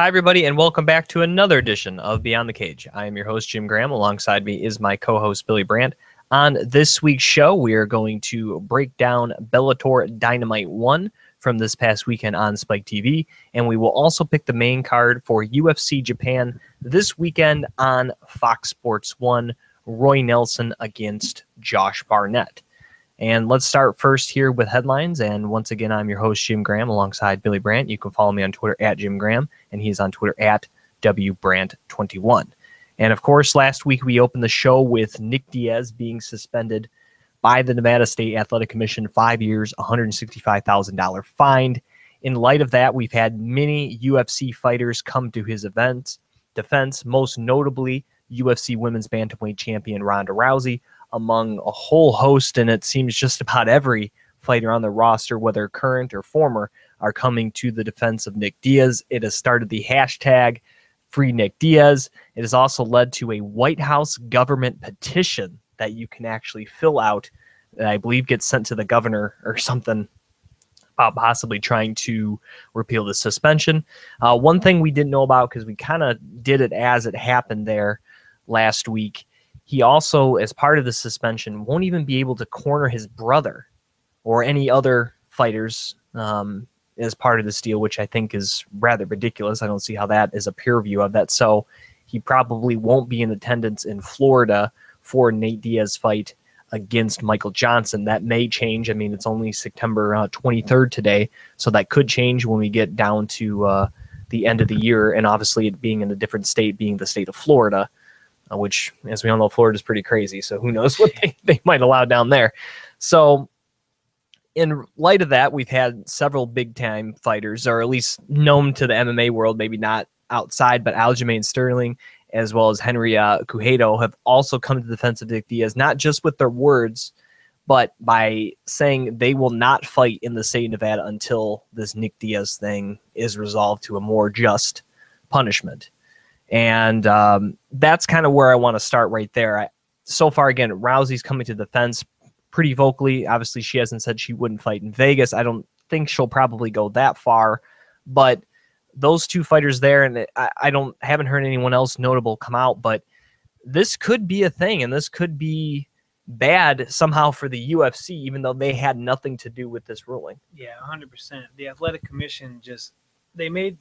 Hi, everybody, and welcome back to another edition of Beyond the Cage. I am your host, Jim Gramm. Alongside me is my co-host, Billy Brandt. On this week's show, we are going to break down Bellator Dynamite 1 from this past weekend on Spike TV, and we will also pick the main card for UFC Japan this weekend on Fox Sports 1, Roy Nelson against Josh Barnett. And let's start first here with headlines. And once again, I'm your host, Jim Gramm, alongside Billy Brandt. You can follow me on Twitter at Jim Gramm, and he's on Twitter at WBrandt21. And of course, last week we opened the show with Nick Diaz being suspended by the Nevada State Athletic Commission, 5 years, $165,000 fined. In light of that, we've had many UFC fighters come to his defense, most notably UFC Women's Bantamweight Champion Ronda Rousey, among a whole host, and it seems just about every fighter on the roster, whether current or former, are coming to the defense of Nick Diaz. It has started the hashtag Free Nick Diaz. It has also led to a White House government petition that you can actually fill out that I believe gets sent to the governor or something about possibly trying to repeal the suspension. One thing we didn't know about, because we kind of did it as it happened there last week, he also, as part of the suspension, won't even be able to corner his brother or any other fighters as part of this deal, which I think is rather ridiculous. I don't see how that is a peer review of that. So he probably won't be in attendance in Florida for Nate Diaz's fight against Michael Johnson. That may change. I mean, it's only September 23rd today, so that could change when we get down to the end of the year, and obviously it being in a different state, being the state of Florida, which, as we all know, Florida is pretty crazy. So who knows what they might allow down there. So in light of that, we've had several big-time fighters, or at least known to the MMA world, maybe not outside, but Aljamain Sterling, as well as Henry Cejudo, have also come to the defense of Nick Diaz, not just with their words, but by saying they will not fight in the state of Nevada until this Nick Diaz thing is resolved to a more just punishment. And that's kind of where I want to start right there. So far, again, Rousey's coming to defense pretty vocally. Obviously, she hasn't said she wouldn't fight in Vegas. I don't think she'll probably go that far. But those two fighters there, and I haven't heard anyone else notable come out, but this could be a thing, and this could be bad somehow for the UFC, even though they had nothing to do with this ruling. Yeah, 100%. The Athletic Commission they made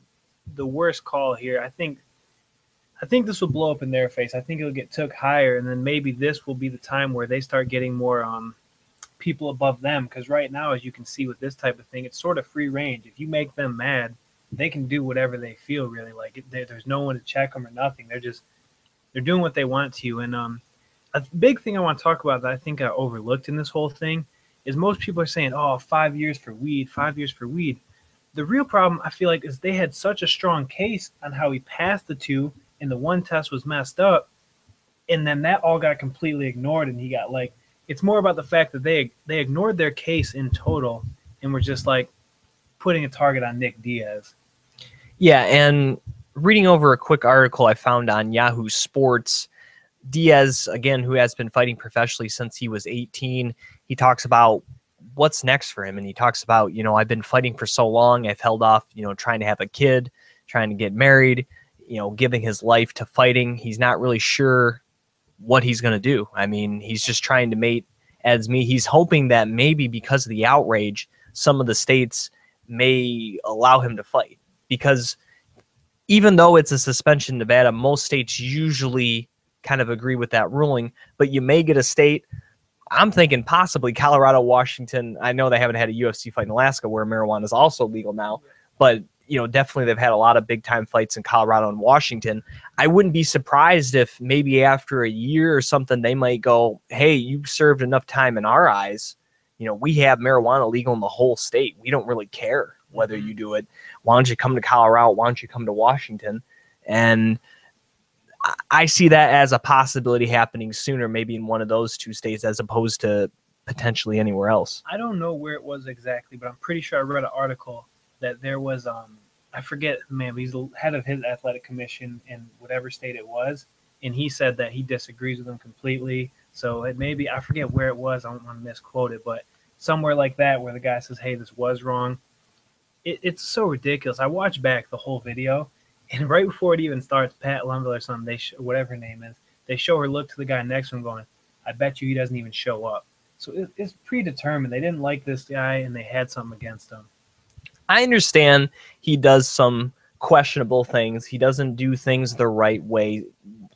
the worst call here. I think this will blow up in their face. I think it'll get took higher, and then maybe this will be the time where they start getting more people above them. Because right now, as you can see with this type of thing, it's sort of free range. If you make them mad, they can do whatever they feel, really. Like, there's no one to check them or nothing. They're doing what they want to. And a big thing I want to talk about that I think I overlooked in this whole thing is most people are saying, oh, 5 years for weed, 5 years for weed. The real problem, I feel like, is they had such a strong case on how he passed the two, and the one test was messed up, and then that all got completely ignored, and he got, like, it's more about the fact that they ignored their case in total and were just, like, putting a target on Nick Diaz. Yeah, and reading over a quick article I found on Yahoo Sports, Diaz, again, who has been fighting professionally since he was 18, he talks about what's next for him, and he talks about, I've been fighting for so long, I've held off, trying to have a kid, trying to get married, giving his life to fighting. He's not really sure what he's going to do. I mean, he's just trying to make ends meet. He's hoping that maybe because of the outrage, some of the states may allow him to fight. Because even though it's a suspension in Nevada, most states usually kind of agree with that ruling. But you may get a state, I'm thinking possibly Colorado, Washington. I know they haven't had a UFC fight in Alaska where marijuana is also legal now. But definitely they've had a lot of big-time fights in Colorado and Washington. I wouldn't be surprised if maybe after a year or something, they might go, hey, you've served enough time in our eyes. We have marijuana legal in the whole state. We don't really care whether you do it. Why don't you come to Colorado? Why don't you come to Washington? And I see that as a possibility happening sooner, maybe in one of those two states as opposed to potentially anywhere else. I don't know where it was exactly, but I'm pretty sure I read an article that there was, I forget, man, he's the head of his athletic commission in whatever state it was, and he said that he disagrees with them completely. So it maybe, I forget where it was, I don't want to misquote it, but somewhere like that where the guy says, hey, this was wrong. It's so ridiculous. I watched back the whole video, And right before it even starts, Pat Lumble or something, whatever her name is, they show her look to the guy next to him going, I bet you he doesn't even show up. So it's predetermined. They didn't like this guy, and they had something against him. I understand he does some questionable things. He doesn't do things the right way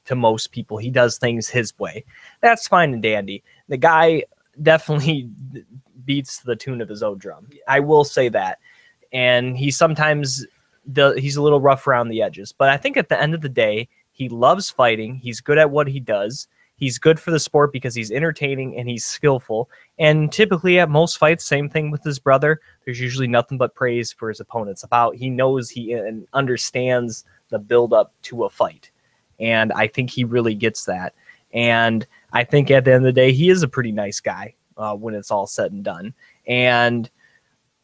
to most people. He does things his way. That's fine and dandy. The guy definitely beats the tune of his own drum. I will say that. And he sometimes he's a little rough around the edges. But I think at the end of the day, he loves fighting. He's good at what he does. He's good for the sport because he's entertaining and he's skillful. And typically at most fights, same thing with his brother. There's usually nothing but praise for his opponents. He knows and understands the build-up to a fight. And I think he really gets that. And I think at the end of the day, he is a pretty nice guy when it's all said and done. And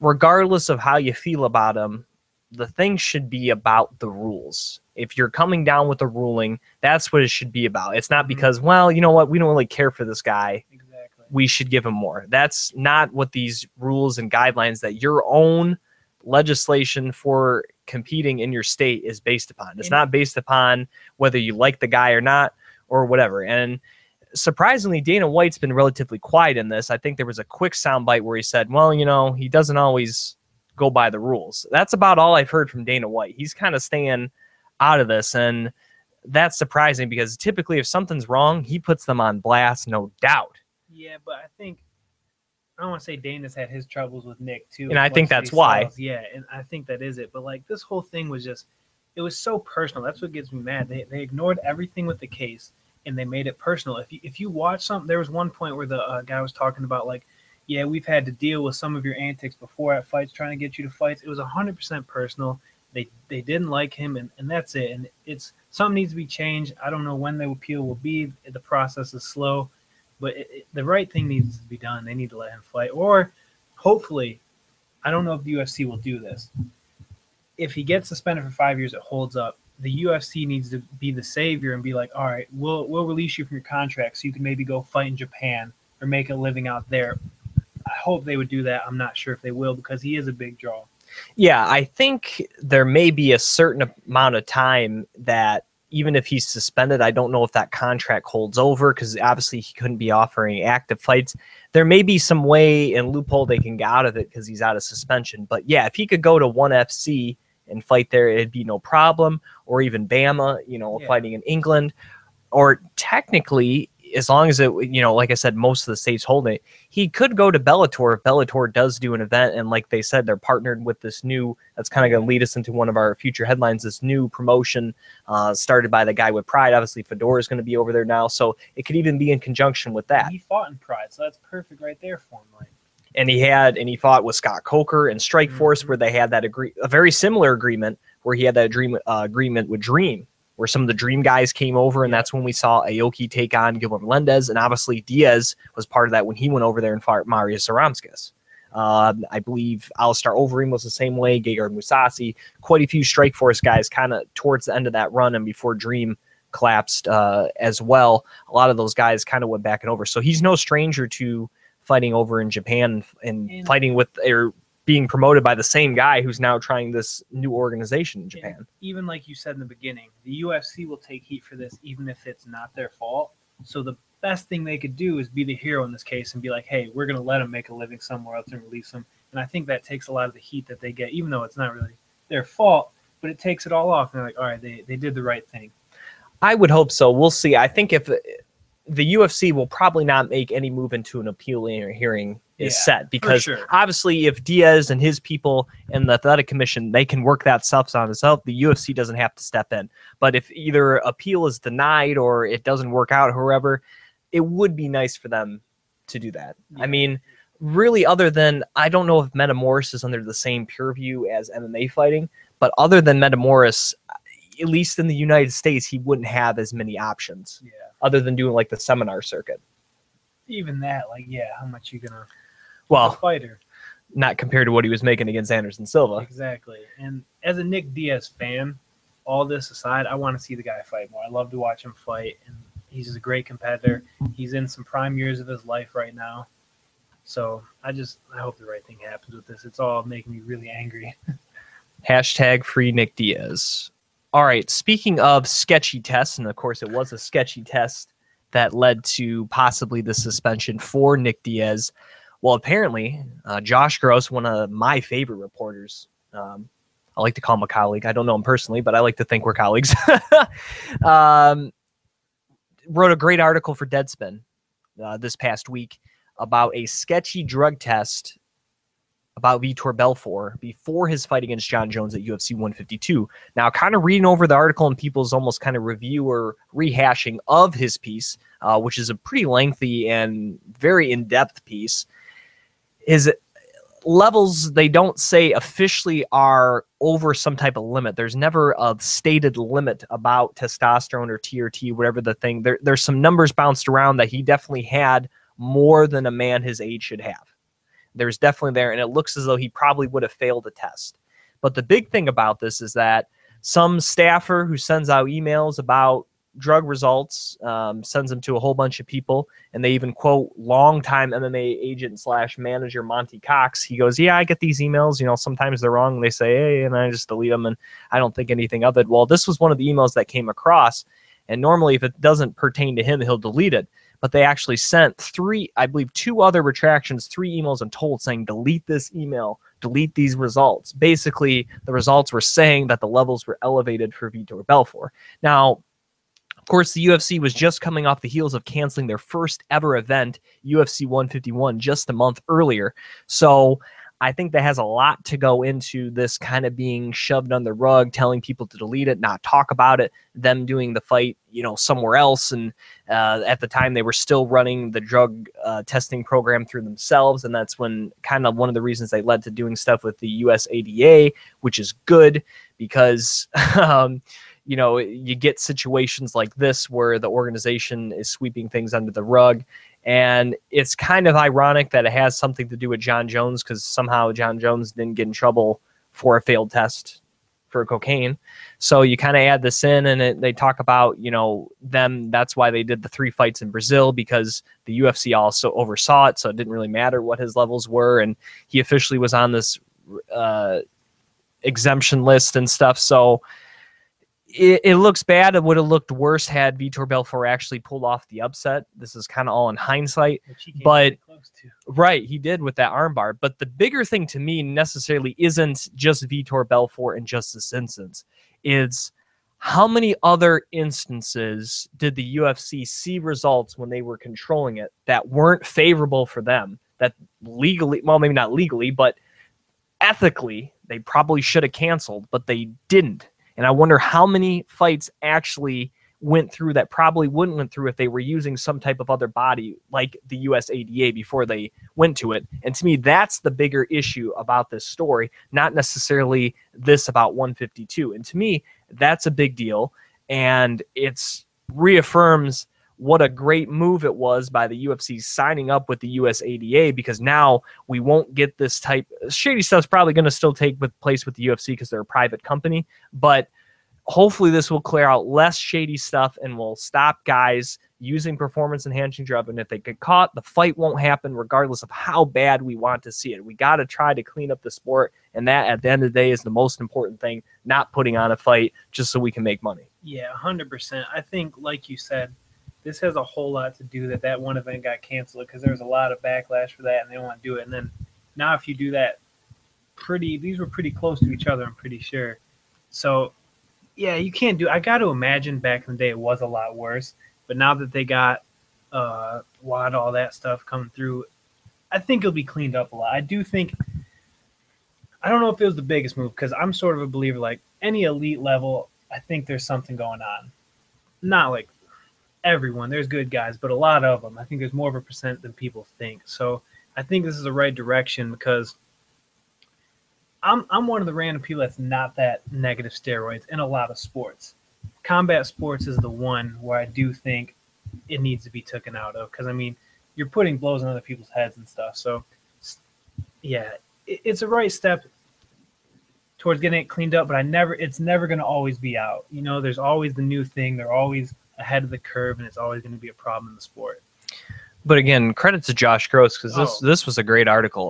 regardless of how you feel about him, the thing should be about the rules. If you're coming down with a ruling, that's what it should be about. It's not because, well, you know what, we don't really care for this guy. Exactly. We should give him more. That's not what these rules and guidelines that your own legislation for competing in your state is based upon. It's not based upon whether you like the guy or not or whatever. And surprisingly, Dana White's been relatively quiet in this. I think there was a quick soundbite where he said, well, you know, he doesn't always go by the rules. That's about all I've heard from Dana White. He's kind of staying out of this, and that's surprising because typically if something's wrong, he puts them on blast, no doubt. Yeah, but I don't want to say Dana's had his troubles with Nick too. And I think that's why. Yeah, and I think that is it. But like this whole thing was just, it was so personal. That's what gets me mad. They ignored everything with the case and they made it personal. If you watch something, there was one point where the guy was talking about like, yeah, we've had to deal with some of your antics before at fights, trying to get you to fights. It was 100% personal. They didn't like him, and that's it. And it's something needs to be changed. I don't know when the appeal will be. The process is slow, but the right thing needs to be done. They need to let him fight, or hopefully, I don't know if the UFC will do this. If he gets suspended for 5 years, it holds up. The UFC needs to be the savior and be like, all right, we'll release you from your contract so you can maybe go fight in Japan or make a living out there. I hope they would do that. I'm not sure if they will because he is a big draw. Yeah, I think there may be a certain amount of time that even if he's suspended, I don't know if that contract holds over because obviously he couldn't be offering active fights. There may be some way and loophole they can get out of it because he's out of suspension. But yeah, if he could go to ONE FC and fight there, it'd be no problem. Or even Bama, fighting in England. Or technically, as long as it, like I said, most of the states hold it, he could go to Bellator if Bellator does do an event. And like they said, they're partnered with this new, that's kind of going to lead us into one of our future headlines, this new promotion started by the guy with Pride. Obviously, Fedor is going to be over there now. So it could even be in conjunction with that. He fought in Pride, so that's perfect right there for him. And he fought with Scott Coker and Strikeforce, where they had that a very similar agreement where he had that agreement with Dream, where some of the Dream guys came over, and that's when we saw Aoki take on Gilbert Melendez, and obviously Diaz was part of that when he went over there and fought Marius Saramskis. I believe Alistair Overeem was the same way, Gegard Mousasi, quite a few Strikeforce guys kind of towards the end of that run and before Dream collapsed as well. A lot of those guys kind of went back and over. So he's no stranger to fighting over in Japan and fighting with or being promoted by the same guy who's now trying this new organization in Japan. Even like you said in the beginning, the UFC will take heat for this even if it's not their fault. So the best thing they could do is be the hero in this case and be like, hey, we're going to let them make a living somewhere else and release them. And I think that takes a lot of the heat that they get, even though it's not really their fault, but it takes it all off. And they're like, all right, they did the right thing. I would hope so. We'll see. I think if the UFC will probably not make any move into an appeal hearing is set, because obviously if Diaz and his people and the athletic commission, they can work that stuff on itself, the UFC doesn't have to step in. But if either appeal is denied or it doesn't work out, however, it would be nice for them to do that. Yeah. I mean, really, other than, I don't know if Metamoris is under the same purview as MMA fighting, but other than Metamoris, at least in the United States, he wouldn't have as many options. Yeah. Other than doing like the seminar circuit. Even that, like, yeah, how much you gonna fighter? Not compared to what he was making against Anderson Silva. Exactly. And as a Nick Diaz fan, all this aside, I want to see the guy fight more. I love to watch him fight, and he's just a great competitor. He's in some prime years of his life right now. So I hope the right thing happens with this. It's all making me really angry. Hashtag free Nick Diaz. All right. Speaking of sketchy tests, and of course it was a sketchy test that led to possibly the suspension for Nick Diaz. Well, apparently, Josh Gross, one of my favorite reporters, I like to call him a colleague. I don't know him personally, but I like to think we're colleagues. Wrote a great article for Deadspin this past week about a sketchy drug test about Vitor Belfort before his fight against John Jones at UFC 152. Now, kind of reading over the article and people's almost kind of review or rehashing of his piece, which is a pretty lengthy and very in-depth piece, his levels, they don't say officially are over some type of limit. There's never a stated limit about testosterone or TRT, whatever the thing. There's some numbers bounced around that he definitely had more than a man his age should have. There's definitely there, and it looks as though he probably would have failed a test. But the big thing about this is that some staffer who sends out emails about drug results, sends them to a whole bunch of people, and they even quote longtime MMA agent / manager Monty Cox. He goes, yeah, I get these emails, sometimes they're wrong, and they say, hey, and I just delete them, and I don't think anything of it. Well, this was one of the emails that came across, and normally if it doesn't pertain to him, he'll delete it. But they actually sent two other retractions, 3 emails in total saying, delete this email, delete these results. Basically, the results were saying that the levels were elevated for Vitor Belfort. Now, of course, the UFC was just coming off the heels of canceling their first ever event, UFC 151, just a month earlier. So I think that has a lot to go into this kind of being shoved on the rug, telling people to delete it, not talk about it, them doing the fight, somewhere else. And at the time, they were still running the drug testing program through themselves. And that's when kind of one of the reasons they led to doing stuff with the USADA, which is good because, you get situations like this where the organization is sweeping things under the rug. And it's kind of ironic that it has something to do with John Jones because somehow John Jones didn't get in trouble for a failed test for cocaine. So you kind of add this in and they talk about, them. That's why they did the 3 fights in Brazil because the UFC also oversaw it. So it didn't really matter what his levels were. And he officially was on this exemption list and stuff. So it looks bad. It would have looked worse had Vitor Belfort actually pulled off the upset. This is kind of all in hindsight, but right, he did with that armbar. But the bigger thing to me necessarily isn't just Vitor Belfort in just this instance. It's how many other instances did the UFC see results when they were controlling it that weren't favorable for them, that legally, well, maybe not legally, but ethically, they probably should have canceled, but they didn't. And I wonder how many fights actually went through that probably wouldn't went through if they were using some type of other body like the USADA before they went to it. And to me, that's the bigger issue about this story, not necessarily this about 152. And to me, that's a big deal. And it's reaffirms what a great move it was by the UFC signing up with the USADA, because now we won't get this type shady stuff's probably going to still take place with the UFC because they're a private company, but hopefully this will clear out less shady stuff and will stop guys using performance enhancing drug. And if they get caught, the fight won't happen regardless of how bad we want to see it. We got to try to clean up the sport. And that at the end of the day is the most important thing, not putting on a fight just so we can make money. Yeah, 100%. I think, like you said, this has a whole lot to do that one event got canceled because there was a lot of backlash for that and they don't want to do it. And then now if you do that, these were pretty close to each other, I'm pretty sure. So, yeah, you can't do – I got to imagine back in the day it was a lot worse. But now that they got WAD, all that stuff coming through, I think it'll be cleaned up a lot. I do think – I don't know if it was the biggest move because I'm sort of a believer, like any elite level, I think there's something going on. Not like everyone. There's good guys, but a lot of them. I think there's more of a percent than people think. So I think this is the right direction because I'm one of the random people that's not that negative steroids in a lot of sports. Combat sports is the one where I do think it needs to be taken out of because, I mean, you're putting blows on other people's heads and stuff. So, yeah, it's a right step towards getting it cleaned up, but it's never going to always be out. There's always the new thing. They're always ahead of the curve, and it's always going to be a problem in the sport. But again, credit to Josh Gross because this was a great article.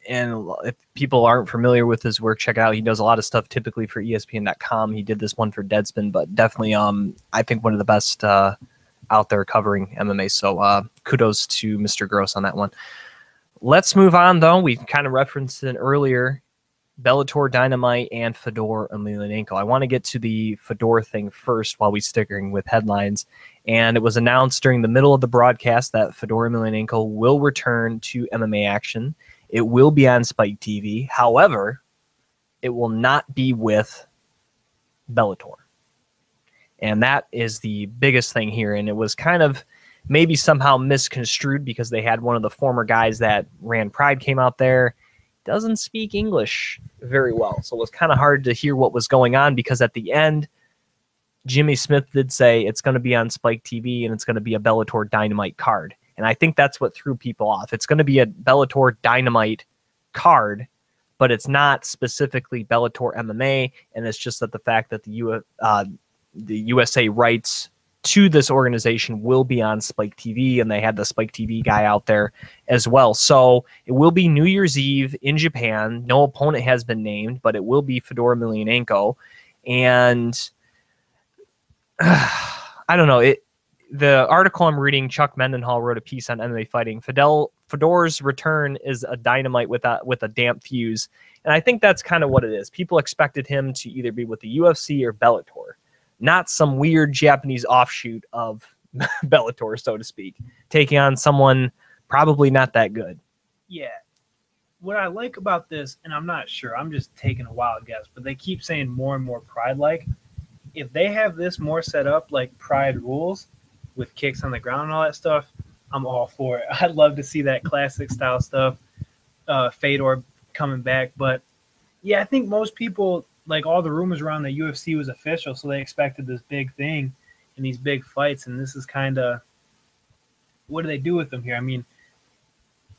and if people aren't familiar with his work, check it out. He does a lot of stuff typically for ESPN.com. He did this one for Deadspin, but definitely I think one of the best out there covering MMA. So kudos to Mr. Gross on that one. Let's move on, though. We kind of referenced it earlier. Bellator Dynamite and Fedor Emelianenko. I want to get to the Fedor thing first while we sticking with headlines. And it was announced during the middle of the broadcast that Fedor Emelianenko will return to MMA action. It will be on Spike TV. However, it will not be with Bellator. And that is the biggest thing here. And it was kind of maybe somehow misconstrued because they had one of the former guys that ran Pride came out there. Doesn't speak English very well. So it was kind of hard to hear what was going on because at the end, Jimmy Smith did say it's going to be on Spike TV and it's going to be a Bellator Dynamite card. And I think that's what threw people off. It's going to be a Bellator Dynamite card, but it's not specifically Bellator MMA. And it's just that the fact that the USA rights to this organization will be on Spike TV, and they had the Spike TV guy out there as well. So it will be New Year's Eve in Japan. No opponent has been named, but it will be Fedor Emelianenko. And I don't know. The article I'm reading, Chuck Mendenhall wrote a piece on MMA fighting. Fedor's return is a dynamite with a damp fuse. And I think that's kind of what it is. People expected him to either be with the UFC or Bellator, not some weird Japanese offshoot of Bellator, so to speak, taking on someone probably not that good. Yeah. What I like about this, and I'm not sure, I'm just taking a wild guess, but they keep saying more and more Pride-like. If they have this more set up like Pride rules with kicks on the ground and all that stuff, I'm all for it. I'd love to see that classic style stuff, Fedor coming back. But, yeah, I think most people, like all the rumors around the UFC was official, so they expected this big thing and these big fights, and this is kind of, what do they do with them here? I mean,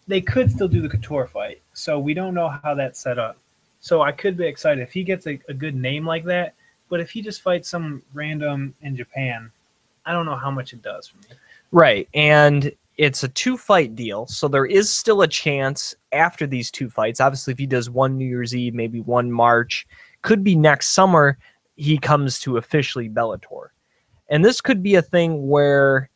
they could still do the Couture fight, so we don't know how that's set up. So I could be excited if he gets a good name like that, but if he just fights some random in Japan, I don't know how much it does for me. Right, and it's a 2-fight deal, so there is still a chance after these 2 fights. Obviously, if he does one New Year's Eve, maybe one March, could be next summer, he comes to officially Bellator. And this could be a thing where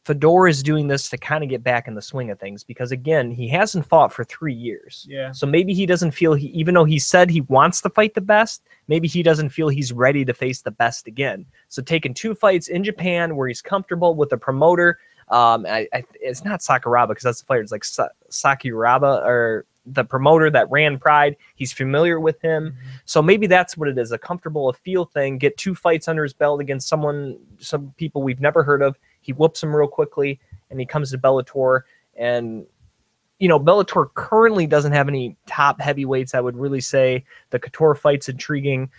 Fedor is doing this to kind of get back in the swing of things because, again, he hasn't fought for 3 years. Yeah. So maybe he doesn't feel, even though he said he wants to fight the best, maybe he doesn't feel he's ready to face the best again. So taking 2 fights in Japan where he's comfortable with the promoter, it's not Sakuraba because that's the player. It's like Sakuraba or the promoter that ran Pride. He's familiar with him. Mm-hmm. So maybe that's what it is, a comfortable feel thing. Get 2 fights under his belt against some people we've never heard of. He whoops them real quickly, and he comes to Bellator. And, Bellator currently doesn't have any top heavyweights. I would really say the Couture fight's intriguing.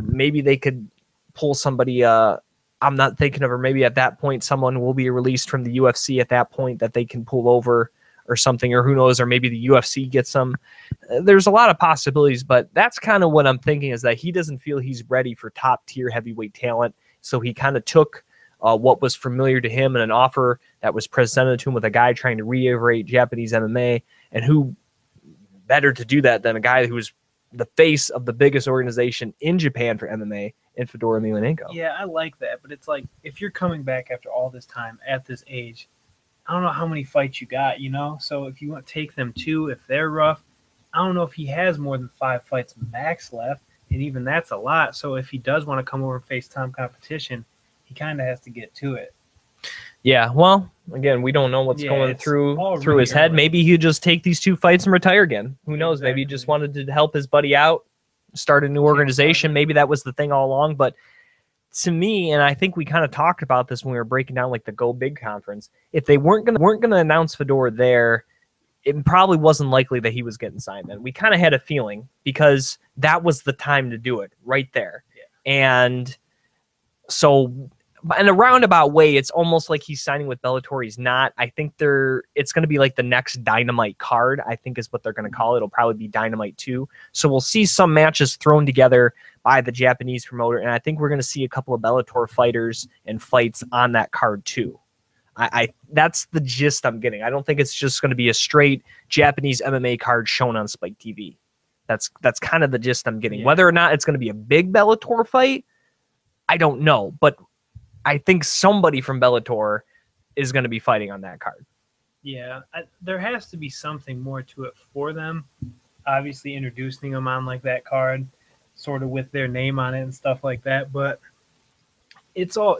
Maybe they could pull somebody I'm not thinking of, or maybe at that point someone will be released from the UFC at that point that they can pull over or something, or who knows, or maybe the UFC gets some. There's a lot of possibilities, but that's kind of what I'm thinking, is that he doesn't feel he's ready for top-tier heavyweight talent, so he kind of took what was familiar to him and an offer that was presented to him with a guy trying to reinvigorate Japanese MMA, and who better to do that than a guy who was the face of the biggest organization in Japan for MMA, in Fedor Emelianenko. Yeah, I like that, but it's like, if you're coming back after all this time at this age, I don't know how many fights you got, So if you want to take them 2, if they're rough, I don't know if he has more than 5 fights max left, and even that's a lot. So if he does want to come over and face top competition, he kind of has to get to it. Yeah, well, again, we don't know what's going through really his head. early. Maybe he'd just take these 2 fights and retire again. Who knows? Exactly. Maybe he just wanted to help his buddy out, start a new organization. Maybe that was the thing all along. But to me, and I think we kind of talked about this when we were breaking down like the Go Big conference, if they weren't gonna announce Fedor there, it probably wasn't likely that he was getting signed then. We kind of had a feeling, because that was the time to do it right there. Yeah. And so in a roundabout way, it's almost like he's signing with Bellator. He's not. I think it's going to be like the next Dynamite card, I think is what they're going to call it. It'll probably be Dynamite 2. So we'll see some matches thrown together by the Japanese promoter, and I think we're going to see a couple of Bellator fighters and fights on that card too. I that's the gist I'm getting. I don't think it's just going to be a straight Japanese MMA card shown on Spike TV. That's kind of the gist I'm getting. Yeah. Whether or not it's going to be a big Bellator fight, I don't know. But I think somebody from Bellator is going to be fighting on that card. Yeah, there has to be something more to it for them. Obviously, introducing them on like that card, sort of with their name on it and stuff like that. But it's all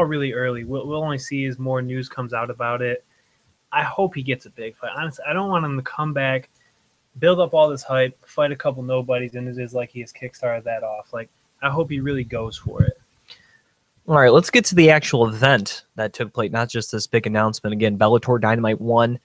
really early. We'll only see as more news comes out about it. I hope he gets a big fight. Honestly, I don't want him to come back, build up all this hype, fight a couple nobodies, and it is like he has kickstarted that off. Like, I hope he really goes for it. All right, let's get to the actual event that took place, not just this big announcement. Again, Bellator Dynamite 1.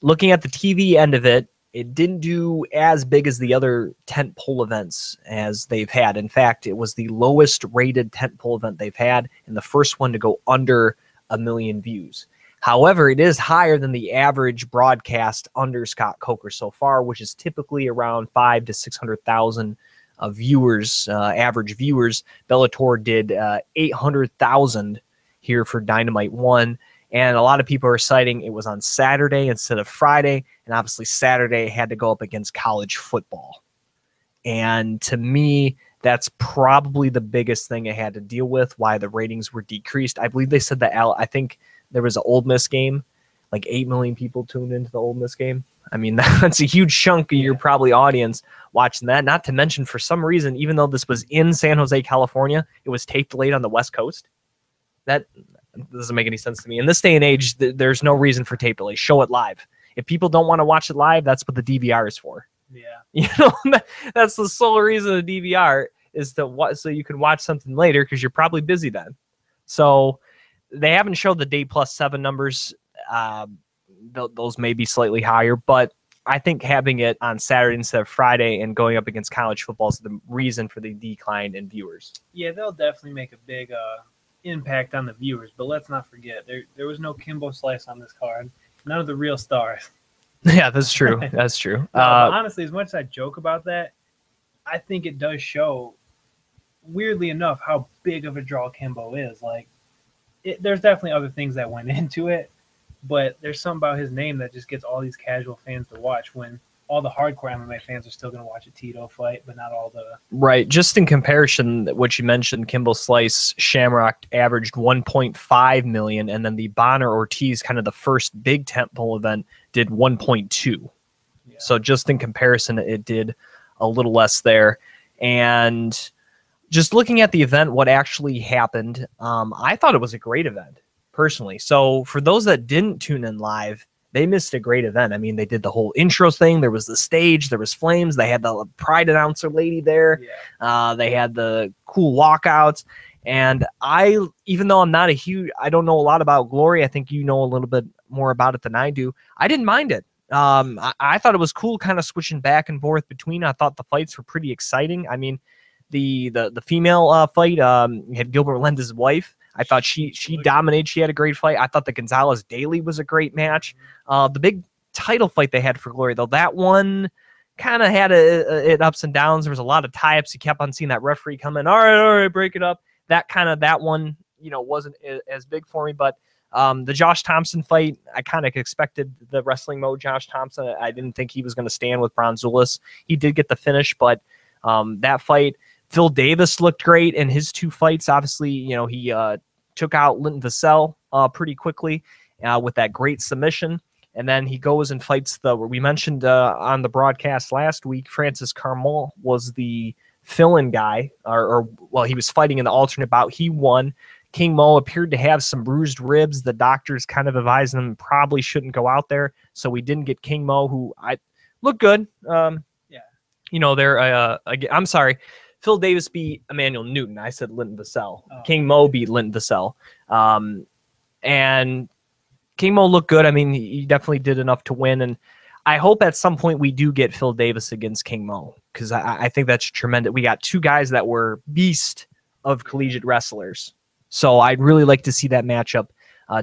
Looking at the TV end of it, it didn't do as big as the other tentpole events as they've had. In fact, it was the lowest rated tentpole event they've had, and the first one to go under 1 million views. However, it is higher than the average broadcast under Scott Coker so far, which is typically around 500,000 to 600,000 viewers, average viewers. Bellator did 800,000 here for Dynamite 1. And a lot of people are citing it was on Saturday instead of Friday. And obviously Saturday had to go up against college football. And to me, that's probably the biggest thing it had to deal with, why the ratings were decreased. I believe they said that, I think there was an Ole Miss game, like 8 million people tuned into the Ole Miss game. I mean, that's a huge chunk of your probably audience watching that. Not to mention, for some reason, even though this was in San Jose, California, it was taped late on the West Coast. That doesn't make any sense to me. In this day and age, there's no reason for tape delay. Show it live. If people don't want to watch it live, that's what the DVR is for. Yeah. You know, that's the sole reason of the DVR is to so you can watch something later because you're probably busy then. So they haven't showed the day plus 7 numbers. Those may be slightly higher, but I think having it on Saturday instead of Friday and going up against college football is the reason for the decline in viewers. Yeah, they'll definitely make a big impact on the viewers, but let's not forget there was no Kimbo Slice on this card. None of the real stars. Yeah, that's true. That's true. Honestly, as much as I joke about that, I think it does show, weirdly enough, how big of a draw Kimbo is. Like, there's definitely other things that went into it, but there's something about his name that just gets all these casual fans to watch when all the hardcore MMA fans are still going to watch a Tito fight, but not all the... Right. Just in comparison, what you mentioned, Kimbo Slice, Shamrock averaged 1.5 million, and then the Bonner Ortiz, kind of the first big tentpole event, did 1.2. Yeah. So just in comparison, it did a little less there. And just looking at the event, what actually happened, I thought it was a great event, personally. So for those that didn't tune in live, they missed a great event. I mean, they did the whole intro thing. There was the stage. There was flames. They had the Pride announcer lady there. Yeah. They had the cool walkouts. And even though I don't know a lot about Glory. I think you know a little bit more about it than I do. I didn't mind it. I thought it was cool kind of switching back and forth between. I thought the fights were pretty exciting. I mean, the female fight, had Gilbert Melendez's wife. I thought she dominated. She had a great fight. I thought the Gonzalez Daly was a great match. The big title fight they had for Glory, though, that one kind of had it ups and downs. There was a lot of tie-ups. You kept on seeing that referee come in. All right, break it up. That one, wasn't as big for me. But the Josh Thompson fight, I kind of expected the wrestling mode Josh Thompson. I didn't think he was going to stand with Bronzoulis. He did get the finish, but that fight, Phil Davis looked great in his 2 fights. Obviously, he took out Linton Vassell pretty quickly with that great submission. And then he goes and fights we mentioned on the broadcast last week, Francis Carmel was the fill-in guy, or he was fighting in the alternate bout. He won. King Mo appeared to have some bruised ribs. The doctors kind of advised him probably shouldn't go out there. So we didn't get King Mo, who looked good. I'm sorry. Phil Davis beat Emmanuel Newton. I said Linton Vassell. Oh. King Mo beat Linton Vassell. And King Mo looked good. I mean, he definitely did enough to win. And I hope at some point we do get Phil Davis against King Mo, because I think that's tremendous. We got 2 guys that were beast of collegiate wrestlers. So I'd really like to see that matchup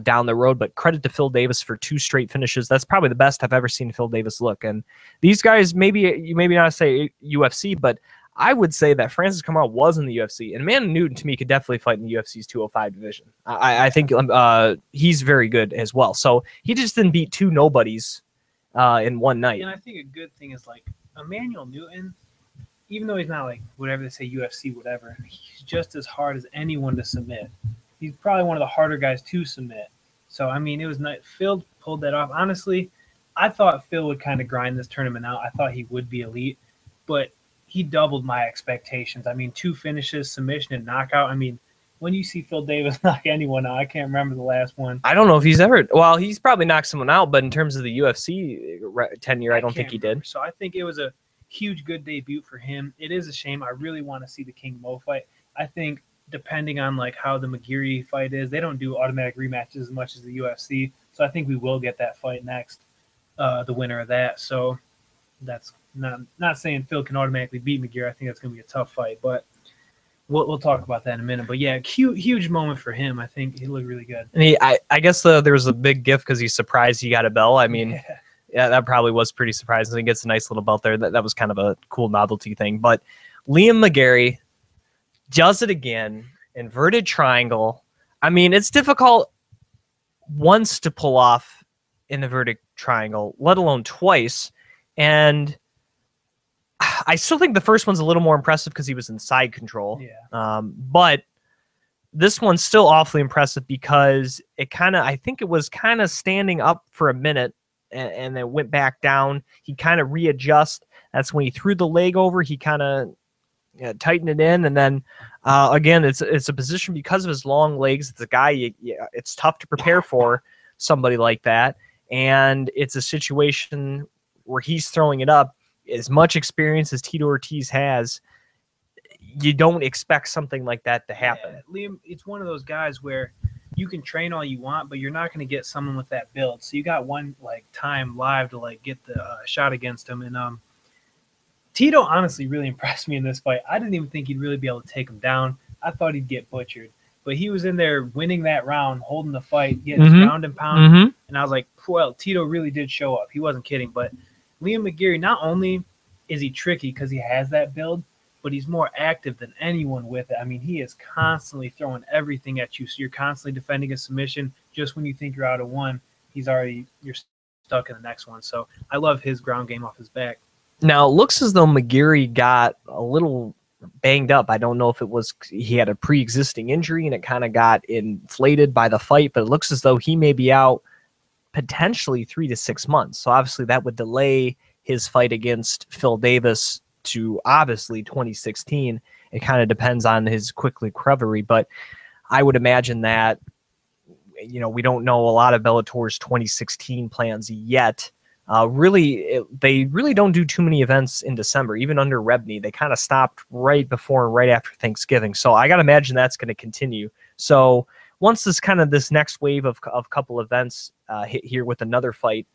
down the road. But credit to Phil Davis for 2 straight finishes. That's probably the best I've ever seen Phil Davis look. And these guys, maybe not say UFC, but I would say that Francis Kamaru was in the UFC, and Amanda Newton to me could definitely fight in the UFC's 205 division. I think he's very good as well. So he just didn't beat two nobodies in one night. And I think a good thing is like Emmanuel Newton, even though he's not like whatever they say UFC whatever, he's just as hard as anyone to submit. He's probably one of the harder guys to submit. So I mean, it was nice. Phil pulled that off. Honestly, I thought Phil would kind of grind this tournament out. I thought he would be elite, but he doubled my expectations. I mean, 2 finishes, submission and knockout. I mean, when you see Phil Davis knock anyone out, I can't remember the last one. I don't know if he's ever. Well, he's probably knocked someone out, but in terms of the UFC tenure, I don't think he did. So I think it was a huge, good debut for him. It is a shame. I really want to see the King Mo fight. I think depending on like how the McGeary fight is, they don't do automatic rematches as much as the UFC. So I think we will get that fight next, the winner of that. So that's not saying Phil can automatically beat McGeary. I think that's going to be a tough fight, but we'll talk about that in a minute. But yeah, huge moment for him. I think he looked really good. And I guess there was a big gift because he's surprised he got a belt. I mean, yeah, that probably was pretty surprising. He gets a nice little belt there. That was kind of a cool novelty thing. But Liam McGeary does it again, inverted triangle. I mean, it's difficult once to pull off an inverted triangle, let alone twice. And I still think the first one's a little more impressive because he was in side control. Yeah. But this one's still awfully impressive because I think it was kind of standing up for a minute and then went back down. He kind of readjust. That's when he threw the leg over. He kind of tightened it in. And then again, it's a position because of his long legs. It's a guy, it's tough to prepare for somebody like that. And it's a situation where he's throwing it up. As much experience as Tito Ortiz has, you don't expect something like that to happen. Yeah, Liam, it's one of those guys where you can train all you want, but you're not going to get someone with that build. So you got one like time live to like get the shot against him. And Tito honestly really impressed me in this fight. I didn't even think he'd really be able to take him down. I thought he'd get butchered, but he was in there winning that round, holding the fight, getting ground and pound. And I was like, well, Tito really did show up. He wasn't kidding, but Liam McGeary, not only is he tricky because he has that build, but he's more active than anyone with it. I mean, he is constantly throwing everything at you. So you're constantly defending a submission. Just when you think you're out of one, you're stuck in the next one. So I love his ground game off his back. Now, it looks as though McGeary got a little banged up. I don't know if it was he had a pre-existing injury and it kind of got inflated by the fight, but it looks as though he may be out potentially 3 to 6 months. So obviously that would delay his fight against Phil Davis to obviously 2016. It kind of depends on his quick recovery, but I would imagine that, we don't know a lot of Bellator's 2016 plans yet. They really don't do too many events in December. Even under Rebney, they kind of stopped right before and right after Thanksgiving. So I got to imagine that's going to continue. So once this next wave of couple events hit here with another fight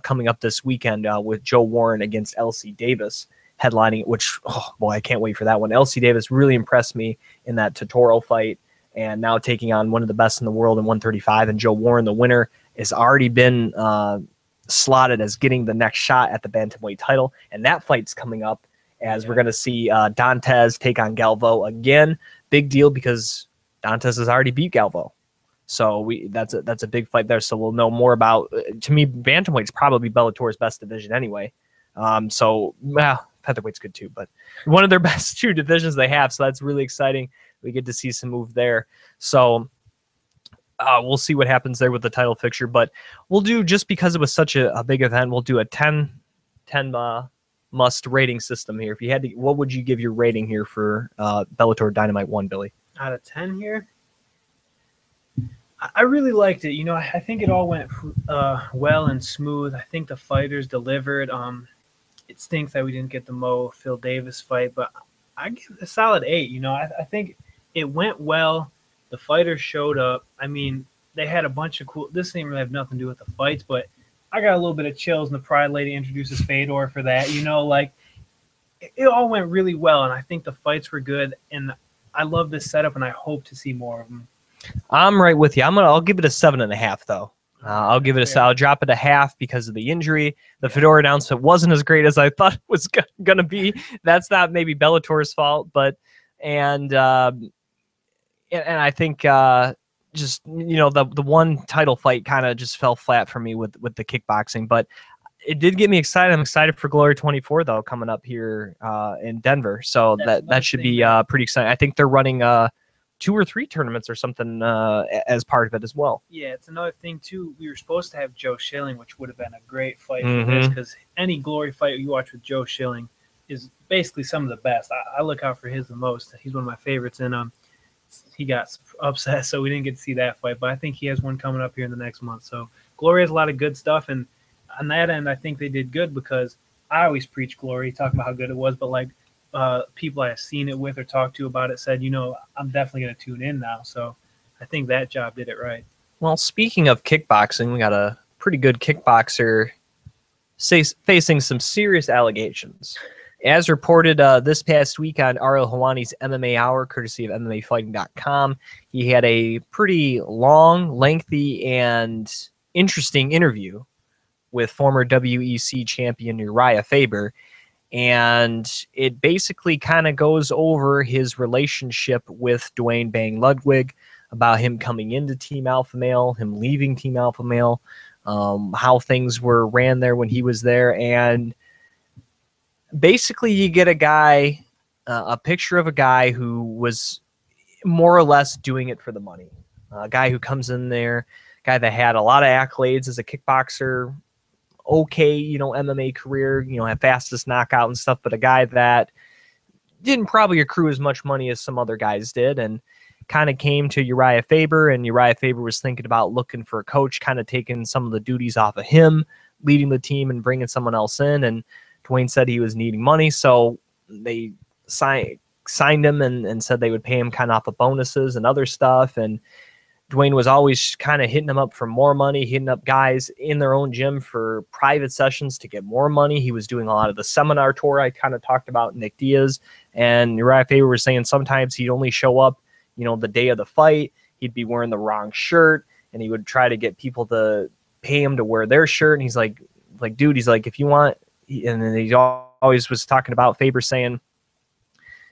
coming up this weekend with Joe Warren against LC Davis headlining, which, oh boy, I can't wait for that one. LC Davis really impressed me in that Totoro fight, and now taking on one of the best in the world in 135, and Joe Warren, the winner, has already been slotted as getting the next shot at the bantamweight title, and that fight's coming up as we're going to see Dantes take on Galvo again. Big deal because Dantes has already beat Galvo. So that's a big fight there. So we'll know more about. To me, bantamweight's probably Bellator's best division anyway. Featherweight's good too, but one of their best 2 divisions they have. So that's really exciting. We get to see some move there. So we'll see what happens there with the title fixture. But we'll do, just because it was such a big event, we'll do a 10 must rating system here. If you had to, what would you give your rating here for Bellator Dynamite 1, Billy? Out of 10 here? I really liked it. I think it all went well and smooth. I think the fighters delivered. It stinks that we didn't get the Phil Davis fight, but I give it a solid 8. I think it went well. The fighters showed up. I mean, they had a bunch of cool. This didn't really have nothing to do with the fights, but I got a little bit of chills when the Pride Lady introduces Fedor for that. It all went really well, and I think the fights were good. And I love this setup, and I hope to see more of them. I'm right with you. I'll give it a 7.5 though. I'll give it I'll drop it a half because of the injury. The Fedor announcement wasn't as great as I thought it was going to be. That's not maybe Bellator's fault, but and I think just the one title fight kind of just fell flat for me with the kickboxing, but it did get me excited. I'm excited for Glory 24 though coming up here in Denver, so that should be pretty exciting. I think they're running 2 or 3 tournaments or something as part of it as well. Yeah, it's another thing too. We were supposed to have Joe Schilling, which would have been a great fight for this, because any Glory fight you watch with Joe Schilling is basically some of the best. I look out for his the most. He's one of my favorites, and he got upset, so we didn't get to see that fight. But I think he has one coming up here in the next month. So Glory has a lot of good stuff, and on that end, I think they did good, because I always preach Glory, talking about how good it was, but like people I have seen it with or talked to about it said, I'm definitely going to tune in now. So I think that job did it right. Well, speaking of kickboxing, we got a pretty good kickboxer facing some serious allegations. As reported this past week on Ariel Helwani's MMA Hour, courtesy of MMAfighting.com, he had a pretty long, lengthy, and interesting interview with former WEC champion Uriah Faber. And it basically kind of goes over his relationship with Dwayne Bang Ludwig, about him coming into Team Alpha Male, him leaving Team Alpha Male, how things were ran there when he was there. And basically you get a picture of a guy who was more or less doing it for the money. A guy who comes in there, guy that had a lot of accolades as a kickboxer, okay, MMA career, had fastest knockout and stuff, but a guy that didn't probably accrue as much money as some other guys did, and kind of came to Uriah Faber, and Uriah Faber was thinking about looking for a coach, kind of taking some of the duties off of him, leading the team and bringing someone else in. And Dwayne said he was needing money, so they signed him and said they would pay him kind of off of bonuses and other stuff. And Dwayne was always kind of hitting him up for more money, hitting up guys in their own gym for private sessions to get more money. He was doing a lot of the seminar tour I kind of talked about, Nick Diaz. And Uriah Faber was saying sometimes he'd only show up, the day of the fight. He'd be wearing the wrong shirt, and he would try to get people to pay him to wear their shirt. And he's like, dude, he's like, if you want, and then he always was talking about Faber saying,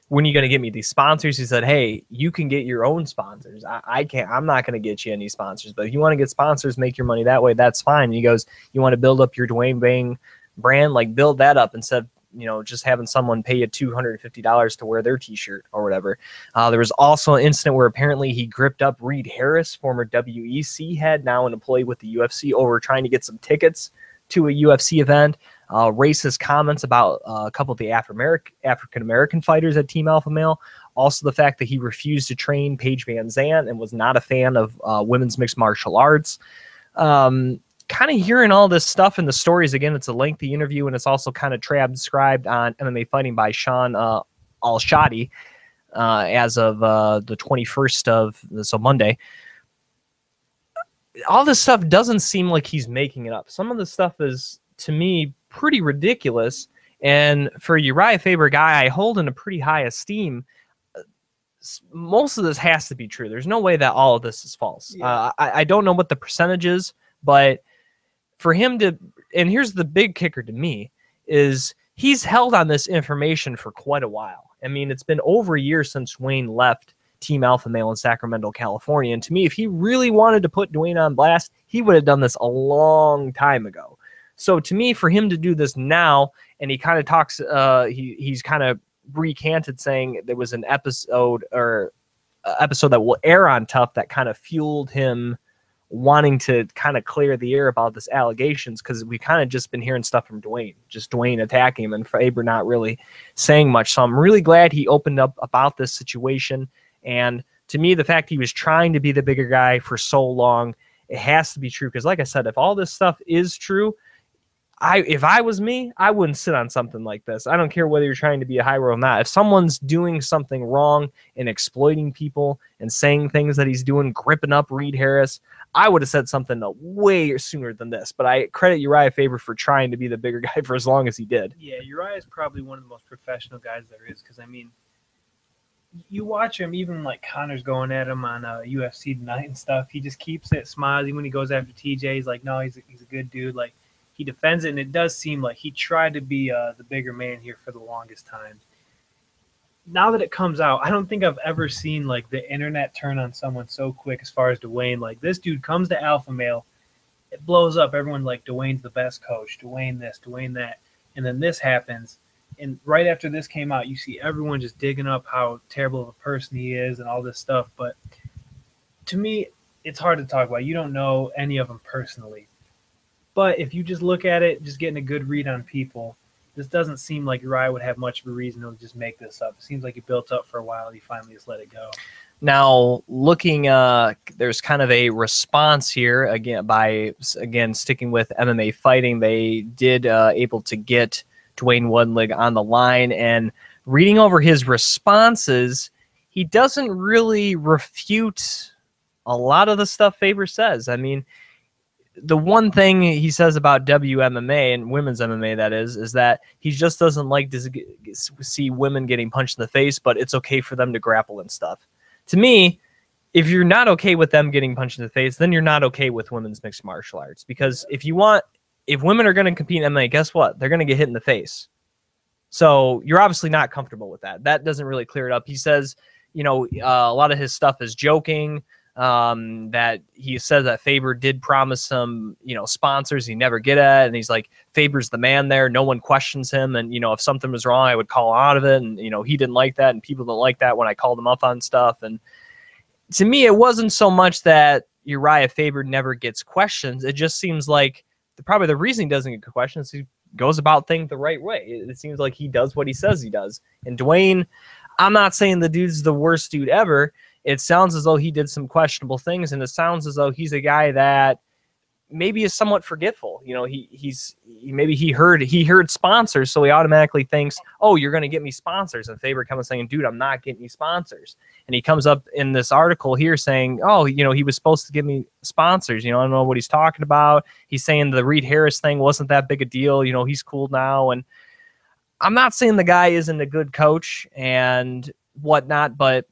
when are you going to get me these sponsors? He said, hey, you can get your own sponsors. I can't, I'm not going to get you any sponsors, but if you want to get sponsors, make your money that way, that's fine. And he goes, you want to build up your Dwayne Bang brand, like build that up instead of, just having someone pay you $250 to wear their t-shirt or whatever. There was also an incident where apparently he gripped up Reed Harris, former WEC head, now an employee with the UFC, over trying to get some tickets to a UFC event. Racist comments about a couple of the African-American fighters at Team Alpha Male. Also the fact that he refused to train Paige Van Zandt and was not a fan of women's mixed martial arts. Kind of hearing all this stuff in the stories. Again, it's a lengthy interview, and it's also kind of transcribed on MMA Fighting by Sean Al-Shadi as of the 21st so Monday. All this stuff doesn't seem like he's making it up. Some of the stuff is, to me, pretty ridiculous. And for Uriah Faber, a guy I hold in a pretty high esteem, most of this has to be true. There's no way that all of this is false. Yeah. I don't know what the percentage is, but for him to, and here's the big kicker to me, is he's held on this information for quite a while. I mean, it's been over a year since Dwayne left Team Alpha Male in Sacramento, California. And to me, if he really wanted to put Dwayne on blast, he would have done this a long time ago. So to me, for him to do this now, and he kind of talks, he's kind of recanted saying there was an episode that will air on Tough that kind of fueled him wanting to kind of clear the air about this allegations, because we kind of just been hearing stuff from Dwayne, just Dwayne attacking him and Faber not really saying much. So I'm really glad he opened up about this situation. And to me, the fact he was trying to be the bigger guy for so long, it has to be true. Because like I said, if all this stuff is true, if I was me, I wouldn't sit on something like this. I don't care whether you're trying to be a high road or not. If someone's doing something wrong and exploiting people and saying things that he's doing, gripping up Reed Harris, I would have said something way sooner than this. But I credit Uriah Faber for trying to be the bigger guy for as long as he did. Yeah, Uriah is probably one of the most professional guys there is, because, I mean, you watch him, even like Connor's going at him on UFC Tonight and stuff. He just keeps it smiley when he goes after TJ. He's like, no, he's a good dude. Like, he defends it, and it does seem like he tried to be the bigger man here for the longest time. Now that it comes out, I don't think I've ever seen like the internet turn on someone so quick as far as Dwayne. Like, this dude comes to Alpha Male, it blows up. Everyone's like, Dwayne's the best coach, Dwayne this, Dwayne that. And then this happens. And right after this came out, you see everyone just digging up how terrible of a person he is and all this stuff. But to me, it's hard to talk about. You don't know any of them personally. But if you just look at it, just getting a good read on people, this doesn't seem like Uriah would have much of a reason to just make this up. It seems like he built up for a while and he finally just let it go. Now, looking, there's kind of a response here again by sticking with MMA fighting. They did able to get Dwayne Wudlig on the line, and reading over his responses, he doesn't really refute a lot of the stuff Faber says. I mean, the one thing he says about WMMA and women's MMA, that is that he just doesn't like to see women getting punched in the face, but it's okay for them to grapple and stuff. To me, if you're not okay with them getting punched in the face, then you're not okay with women's mixed martial arts. Because if women are going to compete in MMA, guess what? They're going to get hit in the face. So you're obviously not comfortable with that. That doesn't really clear it up. He says, a lot of his stuff is joking. That he says that Faber did promise some, sponsors he never get at. And he's like, Faber's the man there. No one questions him. And, if something was wrong, I would call him out of it. And, he didn't like that. And people don't like that when I called him up on stuff. And to me, it wasn't so much that Uriah Faber never gets questions. It just seems like probably the reason he doesn't get questions, he goes about things the right way. It seems like he does what he says he does. And Dwayne, I'm not saying the dude's the worst dude ever. It sounds as though he did some questionable things, and it sounds as though he's a guy that maybe is somewhat forgetful. He heard sponsors, so he automatically thinks, oh, you're going to get me sponsors. And Faber comes saying, dude, I'm not getting you sponsors. And he comes up in this article here saying, oh, he was supposed to give me sponsors. I don't know what he's talking about. He's saying the Reed Harris thing wasn't that big a deal. He's cool now. And I'm not saying the guy isn't a good coach and whatnot, but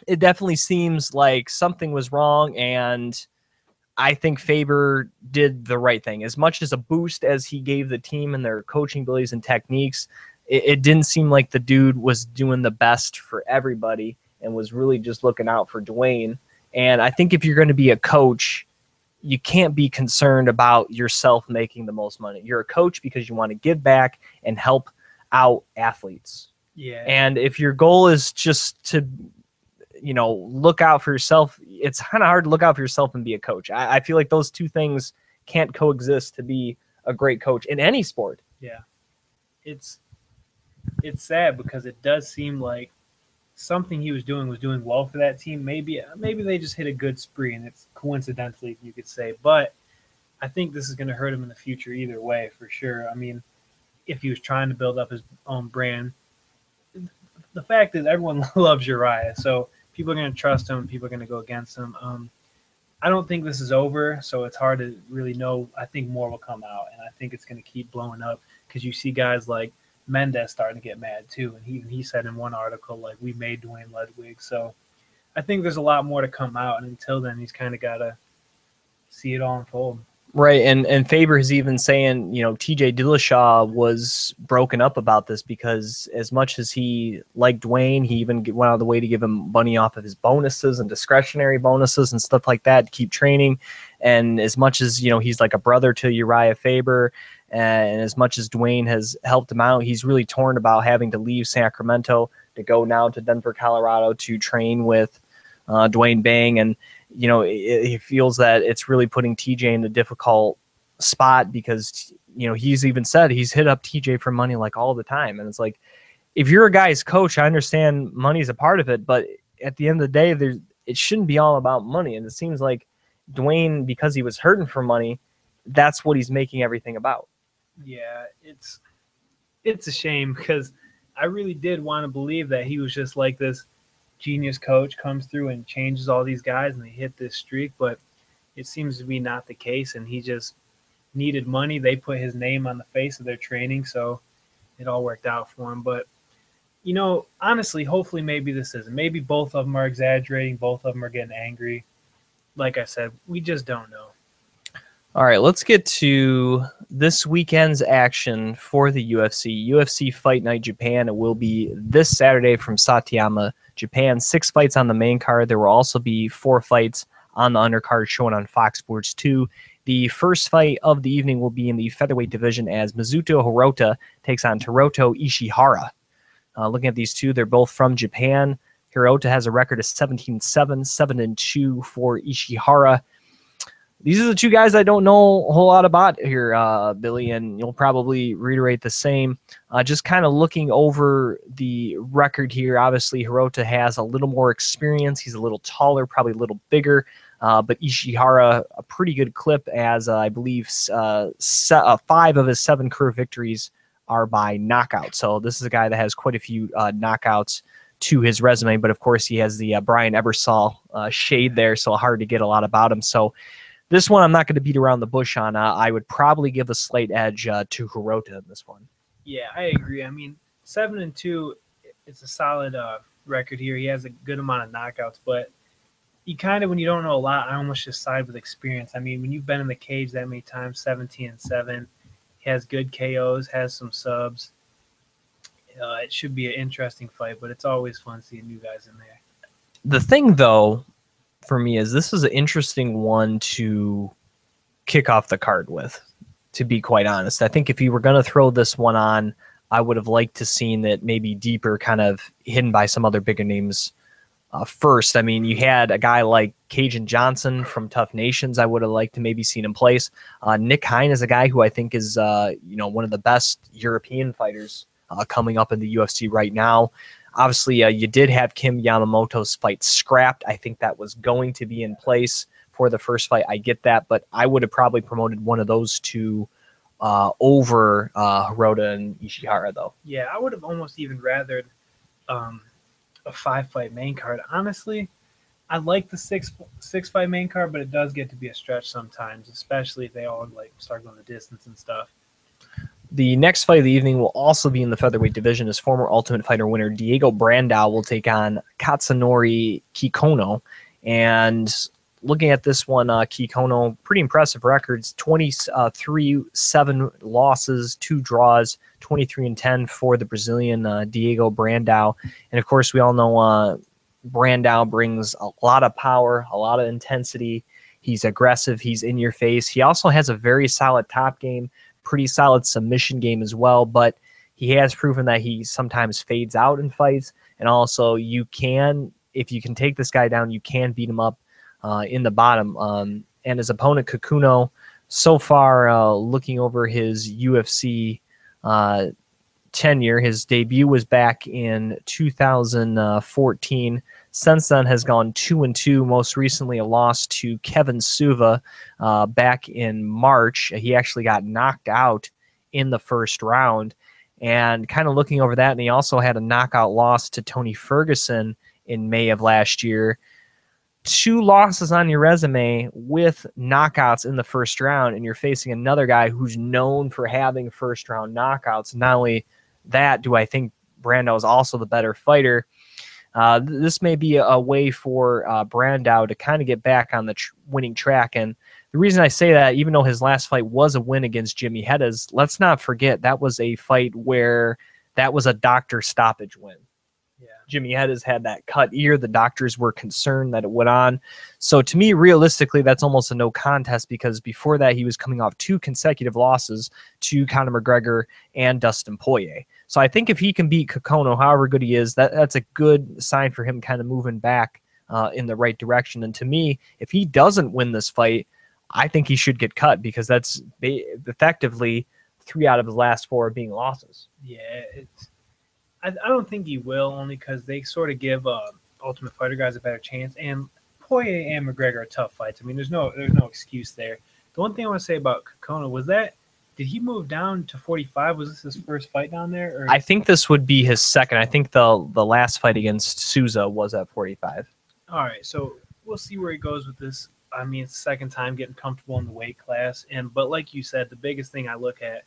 it definitely seems like something was wrong, and I think Faber did the right thing. As much as a boost as he gave the team and their coaching abilities and techniques, it didn't seem like the dude was doing the best for everybody and was really just looking out for Dwayne. And I think if you're going to be a coach, you can't be concerned about yourself making the most money. You're a coach because you want to give back and help out athletes. Yeah. And if your goal is just to look out for yourself, it's kind of hard to look out for yourself and be a coach. I feel like those two things can't coexist to be a great coach in any sport. Yeah. It's sad because it does seem like something he was doing well for that team. Maybe they just hit a good spree, and it's coincidentally, you could say. But I think this is going to hurt him in the future either way, for sure. I mean, if he was trying to build up his own brand, the fact is everyone loves Uriah, so people are going to trust him. People are going to go against him. I don't think this is over, so it's hard to really know. I think more will come out, and I think it's going to keep blowing up because you see guys like Mendez starting to get mad too, and he said in one article, like, we made Dwayne Ludwig. So I think there's a lot more to come out, and until then, he's kind of got to see it all unfold. Right, and Faber is even saying, TJ Dillashaw was broken up about this because as much as he liked Dwayne, he even went out of the way to give him money off of his bonuses and discretionary bonuses and stuff like that to keep training. And as much as, he's like a brother to Uriah Faber, and as much as Dwayne has helped him out, he's really torn about having to leave Sacramento to go now to Denver, Colorado to train with Dwayne Bang. And he feels that it's really putting TJ in a difficult spot because, he's even said he's hit up TJ for money like all the time. And it's like, if you're a guy's coach, I understand money's a part of it, but at the end of the day, it shouldn't be all about money. And it seems like Dwayne, because he was hurting for money, that's what he's making everything about. Yeah, it's a shame because I really did want to believe that he was just like this genius coach comes through and changes all these guys and they hit this streak, but it seems to be not the case, and he just needed money. They put his name on the face of their training, so it all worked out for him. But Honestly, hopefully maybe this isn't. Maybe both of them are exaggerating. Both of them are getting angry. Like I said, we just don't know. All right, let's get to this weekend's action for the UFC. UFC Fight Night Japan. It will be this Saturday from Satayama, Japan. 6 fights on the main card. There will also be 4 fights on the undercard shown on Fox Sports 2. The first fight of the evening will be in the featherweight division as Mizuto Hirota takes on Teruto Ishihara. Looking at these two, they're both from Japan. Hirota has a record of 17-7, 7-2 for Ishihara. These are the two guys I don't know a whole lot about here, Billy, and you'll probably reiterate the same. Just kind of looking over the record here, obviously Hirota has a little more experience. He's a little taller, probably a little bigger, but Ishihara, a pretty good clip as I believe 5 of his 7 career victories are by knockout. So this is a guy that has quite a few knockouts to his resume, but of course he has the Brian Ebersol shade there, so hard to get a lot about him. So this one, I'm not going to beat around the bush on. I would probably give a slight edge to Hirota in this one. Yeah, I agree. I mean, 7-2, it's a solid record here. He has a good amount of knockouts, but you kind of, when you don't know a lot, I almost just side with experience. I mean, when you've been in the cage that many times, 17-7, he has good KOs, has some subs. It should be an interesting fight, but it's always fun seeing new guys in there. The thing, though, for me is this is an interesting one to kick off the card with, to be quite honest. I think if you were going to throw this one on, I would have liked to seen that maybe deeper, kind of hidden by some other bigger names first. I mean, you had a guy like Cajun Johnson from Tough Nations. I would have liked to maybe seen him place. Nick Hein is a guy who I think is one of the best European fighters coming up in the UFC right now. Obviously, you did have Kim Yamamoto's fight scrapped. I think that was going to be in place for the first fight. I get that, but I would have probably promoted one of those two over Hirota and Ishihara, though. Yeah, I would have almost even rathered a 5-fight main card. Honestly, I like the 6-fight main card, but it does get to be a stretch sometimes, especially if they all start going the distance and stuff. The next fight of the evening will also be in the featherweight division as former Ultimate Fighter winner Diego Brandao will take on Katsunori Kikono. And looking at this one, Kikono, pretty impressive records, 23-7 losses, 2 draws, 23-10 for the Brazilian Diego Brandao. And of course, we all know Brandao brings a lot of power, a lot of intensity. He's aggressive. He's in your face. He also has a very solid top game, pretty solid submission game as well, but he has proven that he sometimes fades out in fights. And also you can, if you can take this guy down, you can beat him up in the bottom. And his opponent, Kikuno, so far looking over his UFC tenure, his debut was back in 2014. Since then has gone 2-2, most recently a loss to Kevin Suva back in March. He actually got knocked out in the first round. And kind of looking over that, and he also had a knockout loss to Tony Ferguson in May of last year. 2 losses on your resume with knockouts in the first round, and you're facing another guy who's known for having first-round knockouts. Not only that, do I think Brandao is also the better fighter. This may be a way for Brandao to kind of get back on the winning track. And the reason I say that, even though his last fight was a win against Jimmy Hedges, let's not forget that was a fight where that was a doctor stoppage win. Yeah. Jimmy Hedges had that cut ear. The doctors were concerned that it went on. So to me, realistically, that's almost a no contest because before that, he was coming off 2 consecutive losses to Conor McGregor and Dustin Poirier. So I think if he can beat Kikono, however good he is, that's a good sign for him kind of moving back in the right direction. And to me, if he doesn't win this fight, I think he should get cut because that's effectively 3 out of his last 4 being losses. Yeah, I don't think he will, only because they sort of give Ultimate Fighter guys a better chance. And Poirier and McGregor are tough fights. I mean, there's no excuse there. The one thing I want to say about Kikono was that, did he move down to 45? Was this his first fight down there? Or? I think this would be his second. I think the last fight against Souza was at 45. All right, so we'll see where he goes with this. I mean, it's the second time getting comfortable in the weight class. But like you said, the biggest thing I look at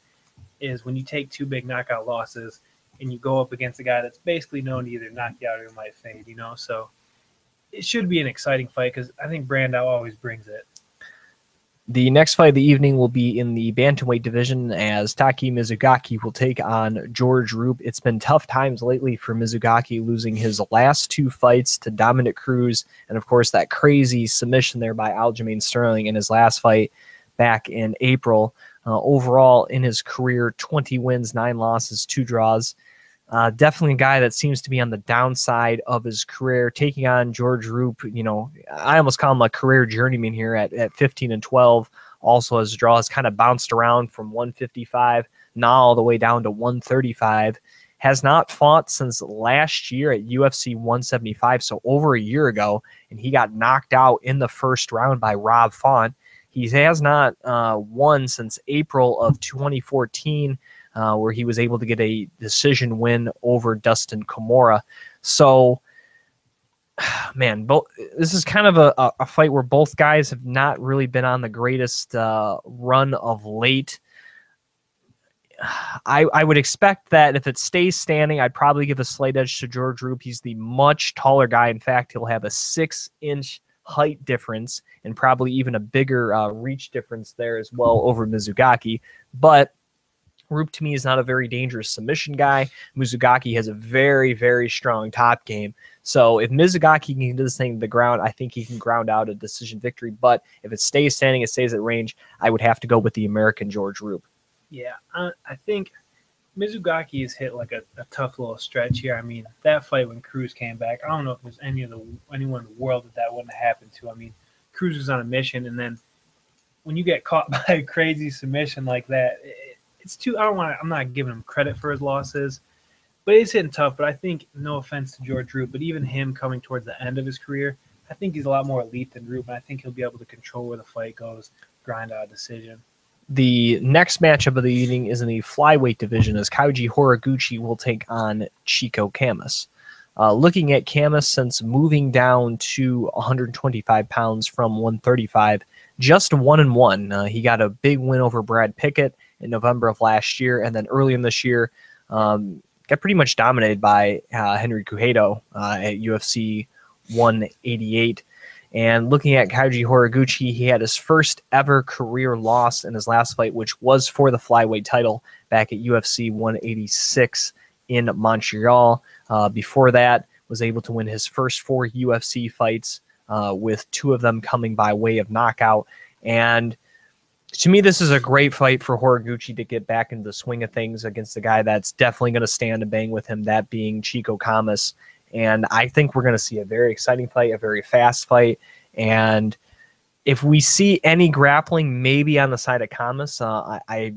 is when you take 2 big knockout losses, and you go up against a guy that's basically known to either knock you out or might fade, So it should be an exciting fight because I think Brandao always brings it. The next fight of the evening will be in the bantamweight division as Taki Mizugaki will take on George Roop. It's been tough times lately for Mizugaki, losing his last 2 fights to Dominic Cruz, and of course that crazy submission there by Aljamain Sterling in his last fight back in April. Overall in his career, 20 wins, 9 losses, 2 draws. Definitely a guy that seems to be on the downside of his career, taking on George Roop. I almost call him a career journeyman here at 15-12. Also, his draw has kind of bounced around from 155 now all the way down to 135. Has not fought since last year at UFC 175, so over a year ago, and he got knocked out in the first round by Rob Font. He has not won since April of 2014. Where he was able to get a decision win over Dustin Kimura. So, man, this is kind of a fight where both guys have not really been on the greatest run of late. I would expect that if it stays standing, I'd probably give a slight edge to George Roop. He's the much taller guy. In fact, he'll have a 6-inch height difference and probably even a bigger reach difference there as well over Mizugaki. But Roop to me is not a very dangerous submission guy. Mizugaki has a very, very strong top game. So if Mizugaki can do this thing to the ground, I think he can ground out a decision victory. But if it stays standing, it stays at range, I would have to go with the American George Roop. Yeah, I think Mizugaki has hit like a tough little stretch here. I mean, that fight when Cruz came back, I don't know if there's anyone in the world that wouldn't have happened to. I mean, Cruz was on a mission, and then when you get caught by a crazy submission like that, it's too. I'm not giving him credit for his losses, but it's hitting tough. But I think, no offense to George Roop, but even him coming towards the end of his career, I think he's a lot more elite than Roop, and I think he'll be able to control where the fight goes, grind out a decision. The next matchup of the evening is in the flyweight division as Kaiji Horiguchi will take on Chico Camus. Looking at Camus, since moving down to 125 pounds from 135, just 1-1. He got a big win over Brad Pickett in November of last year, and then early in this year got pretty much dominated by Henry Cejudo at UFC 188. And looking at Kaiji Horiguchi, he had his first ever career loss in his last fight, which was for the flyweight title back at UFC 186 in Montreal. Before that, was able to win his first 4 UFC fights, with 2 of them coming by way of knockout. And to me, this is a great fight for Horiguchi to get back into the swing of things against a guy that's definitely going to stand and bang with him, that being Chico Camus. And I think we're going to see a very exciting fight, a very fast fight. And if we see any grappling, maybe on the side of Camus, I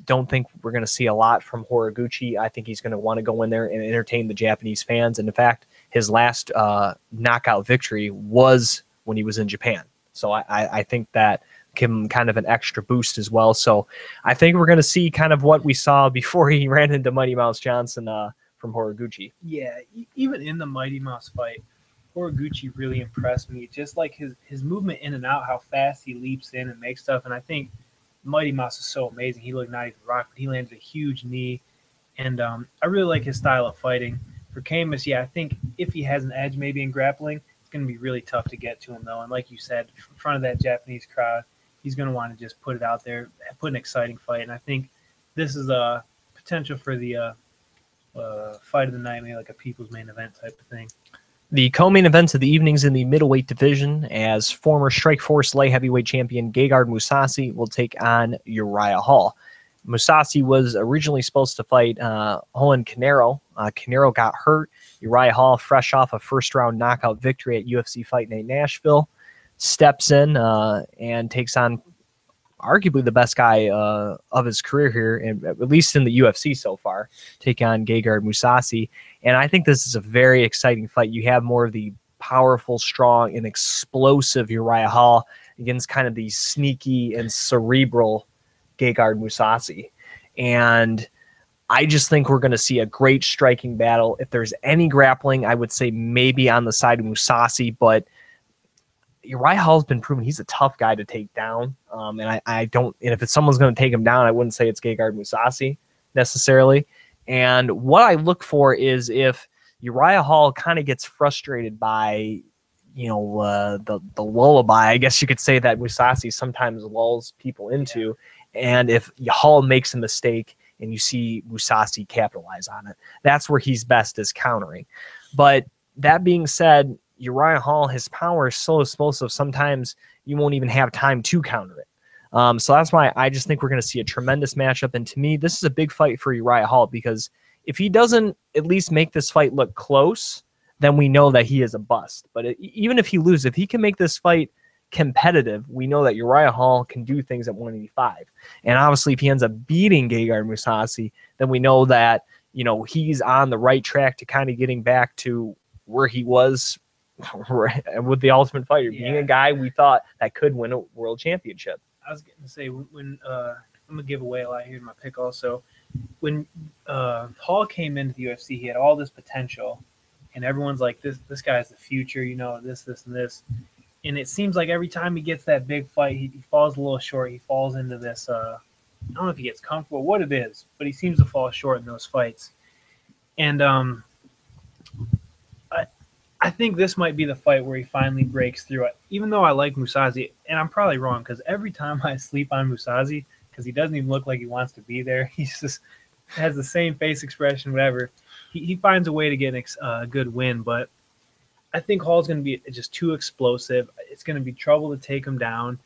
don't think we're going to see a lot from Horiguchi. I think he's going to want to go in there and entertain the Japanese fans. And in fact, his last knockout victory was when he was in Japan. So I think that give him kind of an extra boost as well. So I think we're going to see kind of what we saw before he ran into Mighty Mouse Johnson from Horiguchi. Yeah, even in the Mighty Mouse fight, Horiguchi really impressed me. Just like his movement in and out, how fast he leaps in and makes stuff. And I think Mighty Mouse is so amazing. He looked not even rock, but he landed a huge knee. And I really like his style of fighting. For Camus, yeah, I think if he has an edge maybe in grappling, it's going to be really tough to get to him, though. And like you said, in front of that Japanese crowd, he's going to want to just put it out there, put an exciting fight. And I think this is a potential for the fight of the night, maybe like a people's main event type of thing. The co-main events of the evenings in the middleweight division as former Strikeforce light heavyweight champion Gegard Mousasi will take on Uriah Hall. Mousasi was originally supposed to fight Juan Canero. Canero got hurt. Uriah Hall, fresh off a first-round knockout victory at UFC Fight Night Nashville, steps in and takes on arguably the best guy of his career here, and at least in the UFC so far, take on Gegard Mousasi. And I think this is a very exciting fight. You have more of the powerful, strong, and explosive Uriah Hall against kind of the sneaky and cerebral Gegard Mousasi. And I just think we're going to see a great striking battle. If there's any grappling, I would say maybe on the side of Mousasi, but Uriah Hall's been proven he's a tough guy to take down. And if someone's going to take him down, I wouldn't say it's Gegard Mousasi necessarily. And what I look for is if Uriah Hall kind of gets frustrated by, the lullaby, I guess you could say, that Mousasi sometimes lulls people into, and if Hall makes a mistake and you see Mousasi capitalize on it, that's where he's best, is countering. But that being said, Uriah Hall, his power is so explosive, sometimes you won't even have time to counter it. So that's why I just think we're going to see a tremendous matchup. And to me, this is a big fight for Uriah Hall, because if he doesn't at least make this fight look close, then we know that he is a bust. But even if he loses, if he can make this fight competitive, we know that Uriah Hall can do things at 185. And obviously, if he ends up beating Gegard Mousasi, then we know that, he's on the right track to kind of getting back to where he was with the Ultimate Fighter, being a guy we thought that could win a world championship. I was going to say, when I'm going to give away a lot here in my pick also. When Hall came into the UFC, he had all this potential, and everyone's like, this guy's the future, this, and this. And it seems like every time he gets that big fight, he falls a little short. He falls into this, I don't know if he gets comfortable, what it is, but he seems to fall short in those fights. And I think this might be the fight where he finally breaks through it. Even though I like Mousasi, and I'm probably wrong, because every time I sleep on Mousasi, because he doesn't even look like he wants to be there, he just has the same face expression, whatever. He finds a way to get a good win, but I think Hall's going to be just too explosive. It's going to be trouble to take him down,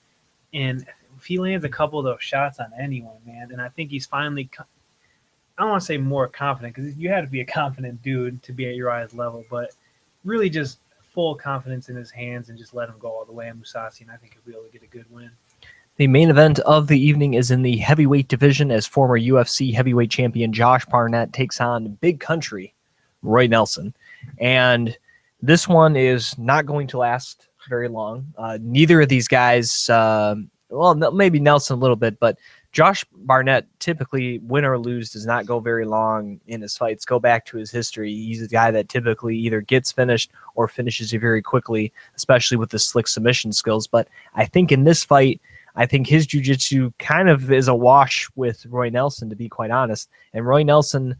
and if he lands a couple of those shots on anyone, man, and I think he's finally, I don't want to say more confident, because you had to be a confident dude to be at Uriah's level, but really just full confidence in his hands and just let him go all the way on Mousasi, and I think he'll be able to get a good win. The main event of the evening is in the heavyweight division, as former UFC heavyweight champion Josh Barnett takes on Big Country Roy Nelson. And this one is not going to last very long. Neither of these guys, well, maybe Nelson a little bit, but Josh Barnett, typically, win or lose, does not go very long in his fights. Go back to his history. He's a guy that typically either gets finished or finishes you very quickly, especially with the slick submission skills. But I think in this fight, I think his jiu-jitsu kind of is a wash with Roy Nelson, to be quite honest. And Roy Nelson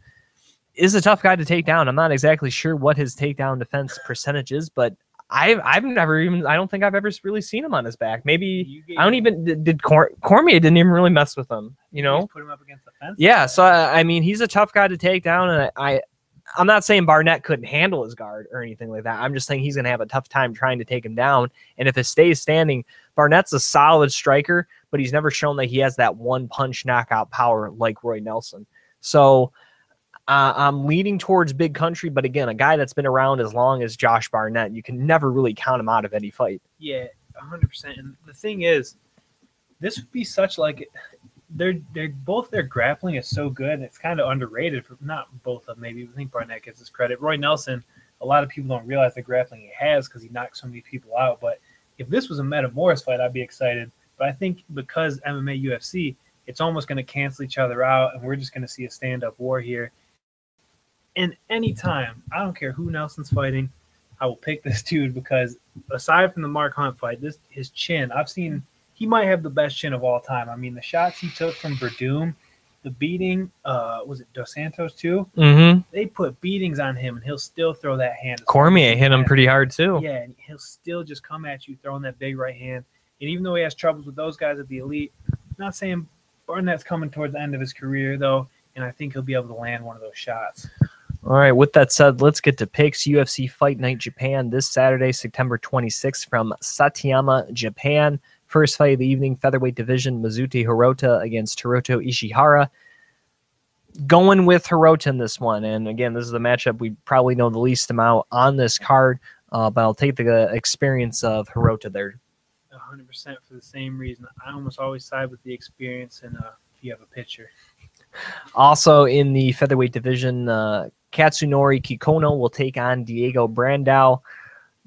is a tough guy to take down. I'm not exactly sure what his takedown defense percentage is, but I don't think I've ever really seen him on his back. Maybe Cormier didn't even really mess with him, Just put him up against the fence. Yeah, so I mean, he's a tough guy to take down, and I'm not saying Barnett couldn't handle his guard or anything like that. I'm just saying he's going to have a tough time trying to take him down. And if it stays standing, Barnett's a solid striker, but he's never shown that he has that one-punch knockout power like Roy Nelson. So I'm leaning towards Big Country, but again, a guy that's been around as long as Josh Barnett, you can never really count him out of any fight. Yeah, 100%. And the thing is, this would be such like – they're both their grappling is so good, and it's kind of underrated for not both of them. Maybe I think Barnett gets his credit. Roy Nelson, a lot of people don't realize the grappling he has because he knocks so many people out. But if this was a Metamoris fight, I'd be excited. But I think because MMA UFC, it's almost going to cancel each other out, and we're just going to see a stand-up war here. And anytime, I don't care who Nelson's fighting, I will pick this dude because aside from the Mark Hunt fight, his chin, I've seen. He might have the best chin of all time. I mean, the shots he took from Verdum, the beating, was it Dos Santos too? Mm-hmm. They put beatings on him, and he'll still throw that hand. Cormier hit him pretty hard too. Yeah, and he'll still just come at you throwing that big right hand. And even though he has troubles with those guys at the elite, I'm not saying Barnett's coming towards the end of his career, though, and I think he'll be able to land one of those shots. All right, with that said, let's get to picks. UFC Fight Night Japan this Saturday, September 26th from Satayama, Japan. First fight of the evening, featherweight division, Mizuki Hirota against Hiroto Ishihara. Going with Hirota in this one. And again, this is the matchup we probably know the least amount on this card, but I'll take the experience of Hirota there. 100% for the same reason. I almost always side with the experience, and if you have a pitcher. Also in the featherweight division, Katsunori Kikono will take on Diego Brandao.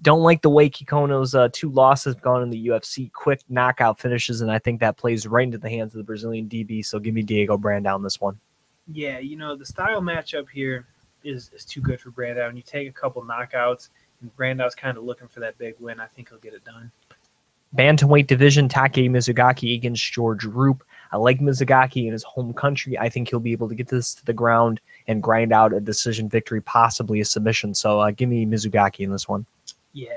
Don't like the way Kikono's 2 losses have gone in the UFC. Quick knockout finishes, and I think that plays right into the hands of the Brazilian DB, so give me Diego Brandao on this one. Yeah, the style matchup here is too good for Brandao. And you take a couple knockouts, and Brandao's kind of looking for that big win. I think he'll get it done. Bantamweight division, Take Mizugaki against George Roop. I like Mizugaki in his home country. I think he'll be able to get this to the ground and grind out a decision victory, possibly a submission. So give me Mizugaki in this one. Yeah,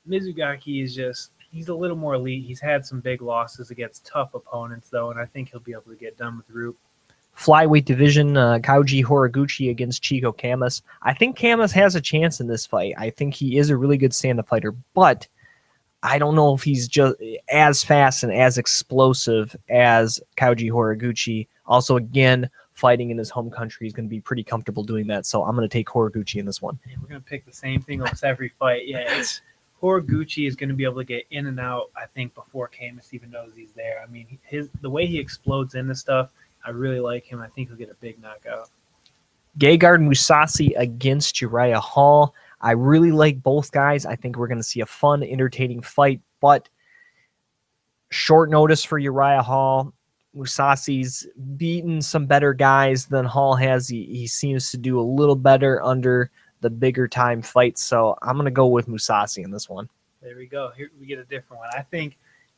Mizugaki is he's a little more elite. He's had some big losses against tough opponents, though, and I think he'll be able to get done with Roop. Flyweight division, Kauji Horiguchi against Chico Camus. I think Camus has a chance in this fight. I think he is a really good stand-up fighter, but I don't know if he's just as fast and as explosive as Kauji Horiguchi. Also, again, fighting in his home country, he's going to be pretty comfortable doing that. So I'm going to take Horiguchi in this one. Yeah, we're going to pick the same thing almost every fight. Yeah, Horiguchi is going to be able to get in and out, I think, before Camus even knows he's there. I mean, the way he explodes into stuff, I really like him. I think he'll get a big knockout. Gegard Mousasi against Uriah Hall. I really like both guys. I think we're going to see a fun, entertaining fight, but short notice for Uriah Hall. Mousasi's beaten some better guys than Hall has. He seems to do a little better under the bigger time fights, so I'm going to go with Mousasi in this one. There we go. Here we get a different one. I think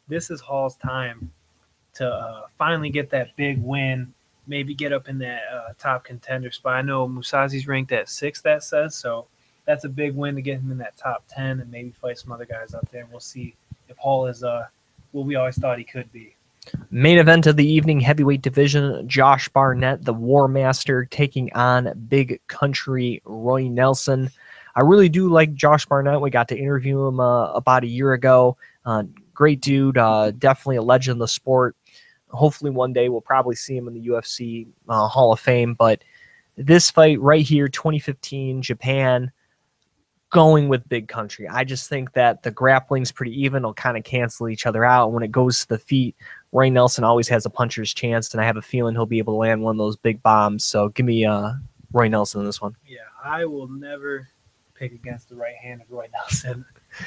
this is Hall's time to finally get that big win, maybe get up in that top contender spot. I know Mousasi's ranked at 6, that says, so that's a big win to get him in that top 10 and maybe fight some other guys out there. And we'll see if Hall is what we always thought he could be. Main event of the evening, heavyweight division, Josh Barnett, the War Master, taking on Big Country Roy Nelson. I really do like Josh Barnett. We got to interview him about a year ago. Great dude, definitely a legend in the sport. Hopefully one day we'll probably see him in the UFC Hall of Fame. But this fight right here, 2015, Japan, going with Big Country. I just think that the grappling's pretty even. It'll kind of cancel each other out. When it goes to the feet, Roy Nelson always has a puncher's chance, and I have a feeling he'll be able to land one of those big bombs. So give me Roy Nelson in this one. Yeah, I will never pick against the right hand of Roy Nelson.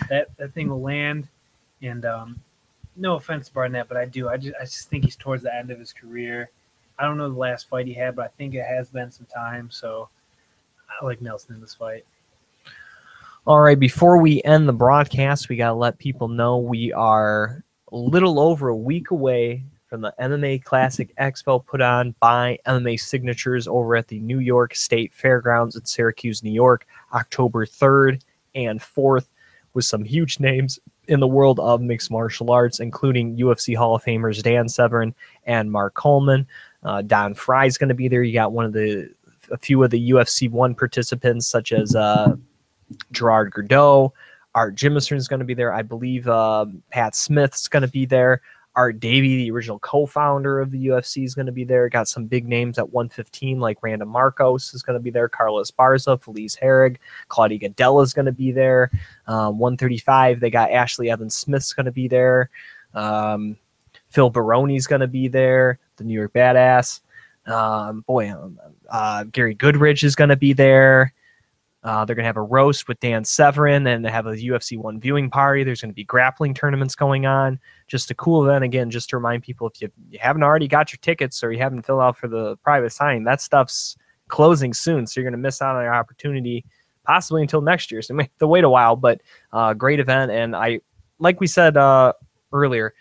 That thing will land, and no offense to Barnett, but I just think he's towards the end of his career. I don't know the last fight he had, but I think it has been some time, so I like Nelson in this fight. All right, before we end the broadcast, we got to let people know we are a little over a week away from the MMA Classic Expo put on by MMA Signatures over at the New York State Fairgrounds in Syracuse, New York, October 3rd and 4th, with some huge names in the world of mixed martial arts, including UFC Hall of Famers Dan Severn and Mark Coleman. Don Fry's going to be there. You got a few of the UFC 1 participants, such as Gerard Gordeau. Art Jimison is going to be there. I believe Pat Smith's going to be there. Art Davey, the original co-founder of the UFC, is going to be there. Got some big names at 115, like Randa Marcos is going to be there. Carlos Barza, Felice Herrig, Claudia Gadella is going to be there. 135, they got Ashley Evans Smith's going to be there. Phil Baroni's going to be there. The New York Badass. Gary Goodridge is going to be there. They're going to have a roast with Dan Severn and have a UFC 1 viewing party. There's going to be grappling tournaments going on. Just a cool event. Again, just to remind people, if you haven't already got your tickets or you haven't filled out for the private signing, that stuff's closing soon. So you're going to miss out on your opportunity possibly until next year. So you may have to wait a while, but great event. And like we said earlier,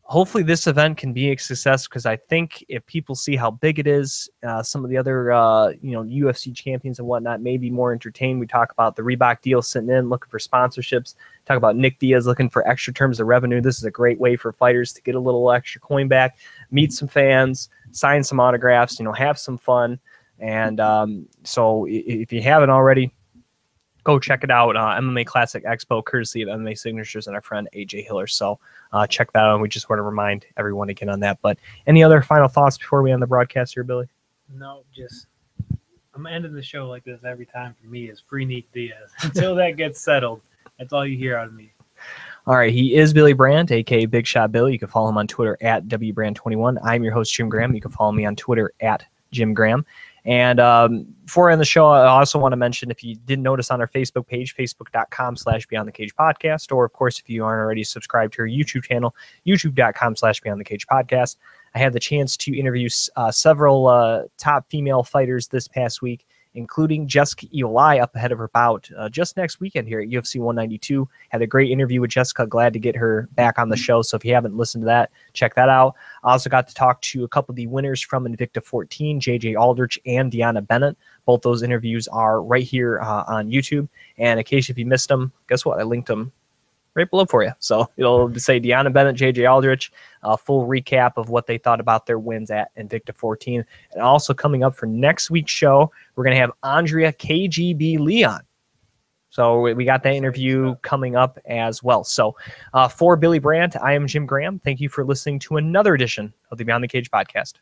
hopefully this event can be a success, because I think if people see how big it is, some of the other UFC champions and whatnot may be more entertained. We talk about the Reebok deal sitting in, looking for sponsorships. Talk about Nick Diaz looking for extra terms of revenue. This is a great way for fighters to get a little extra coin back, meet some fans, sign some autographs, have some fun. And so if you haven't already, go check it out. MMA Classic Expo, courtesy of MMA Signatures and our friend AJ Hiller. So check that out. And we just want to remind everyone again on that. But any other final thoughts before we end the broadcast here, Billy? No, just I'm ending the show like this every time for me is free Nick Diaz. Until that gets settled, that's all you hear out of me. All right, he is Billy Brandt, a.k.a. Big Shot Bill. You can follow him on Twitter at WBrand21. I'm your host, Jim Graham. You can follow me on Twitter at Jim Graham. And before I end the show, I also want to mention, if you didn't notice on our Facebook page, facebook.com/Beyond the Cage Podcast, or of course, if you aren't already subscribed to our YouTube channel, youtube.com/Beyond the Cage Podcast. I had the chance to interview several top female fighters this past week, including Jessica Eli up ahead of her bout just next weekend here at UFC 192. Had a great interview with Jessica. Glad to get her back on the show. So if you haven't listened to that, check that out. I also got to talk to a couple of the winners from Invicta 14, JJ Aldrich and DeAnna Bennett. Both those interviews are right here on YouTube. And in case if you missed them, guess what? I linked them right below for you. So it'll say DeAnna Bennett, JJ Aldrich, a full recap of what they thought about their wins at Invicta 14. And also coming up for next week's show, we're going to have Andrea KGB Leon. So we got that interview coming up as well. So for Billy Brandt, I am Jim Graham. Thank you for listening to another edition of the Beyond the Cage podcast.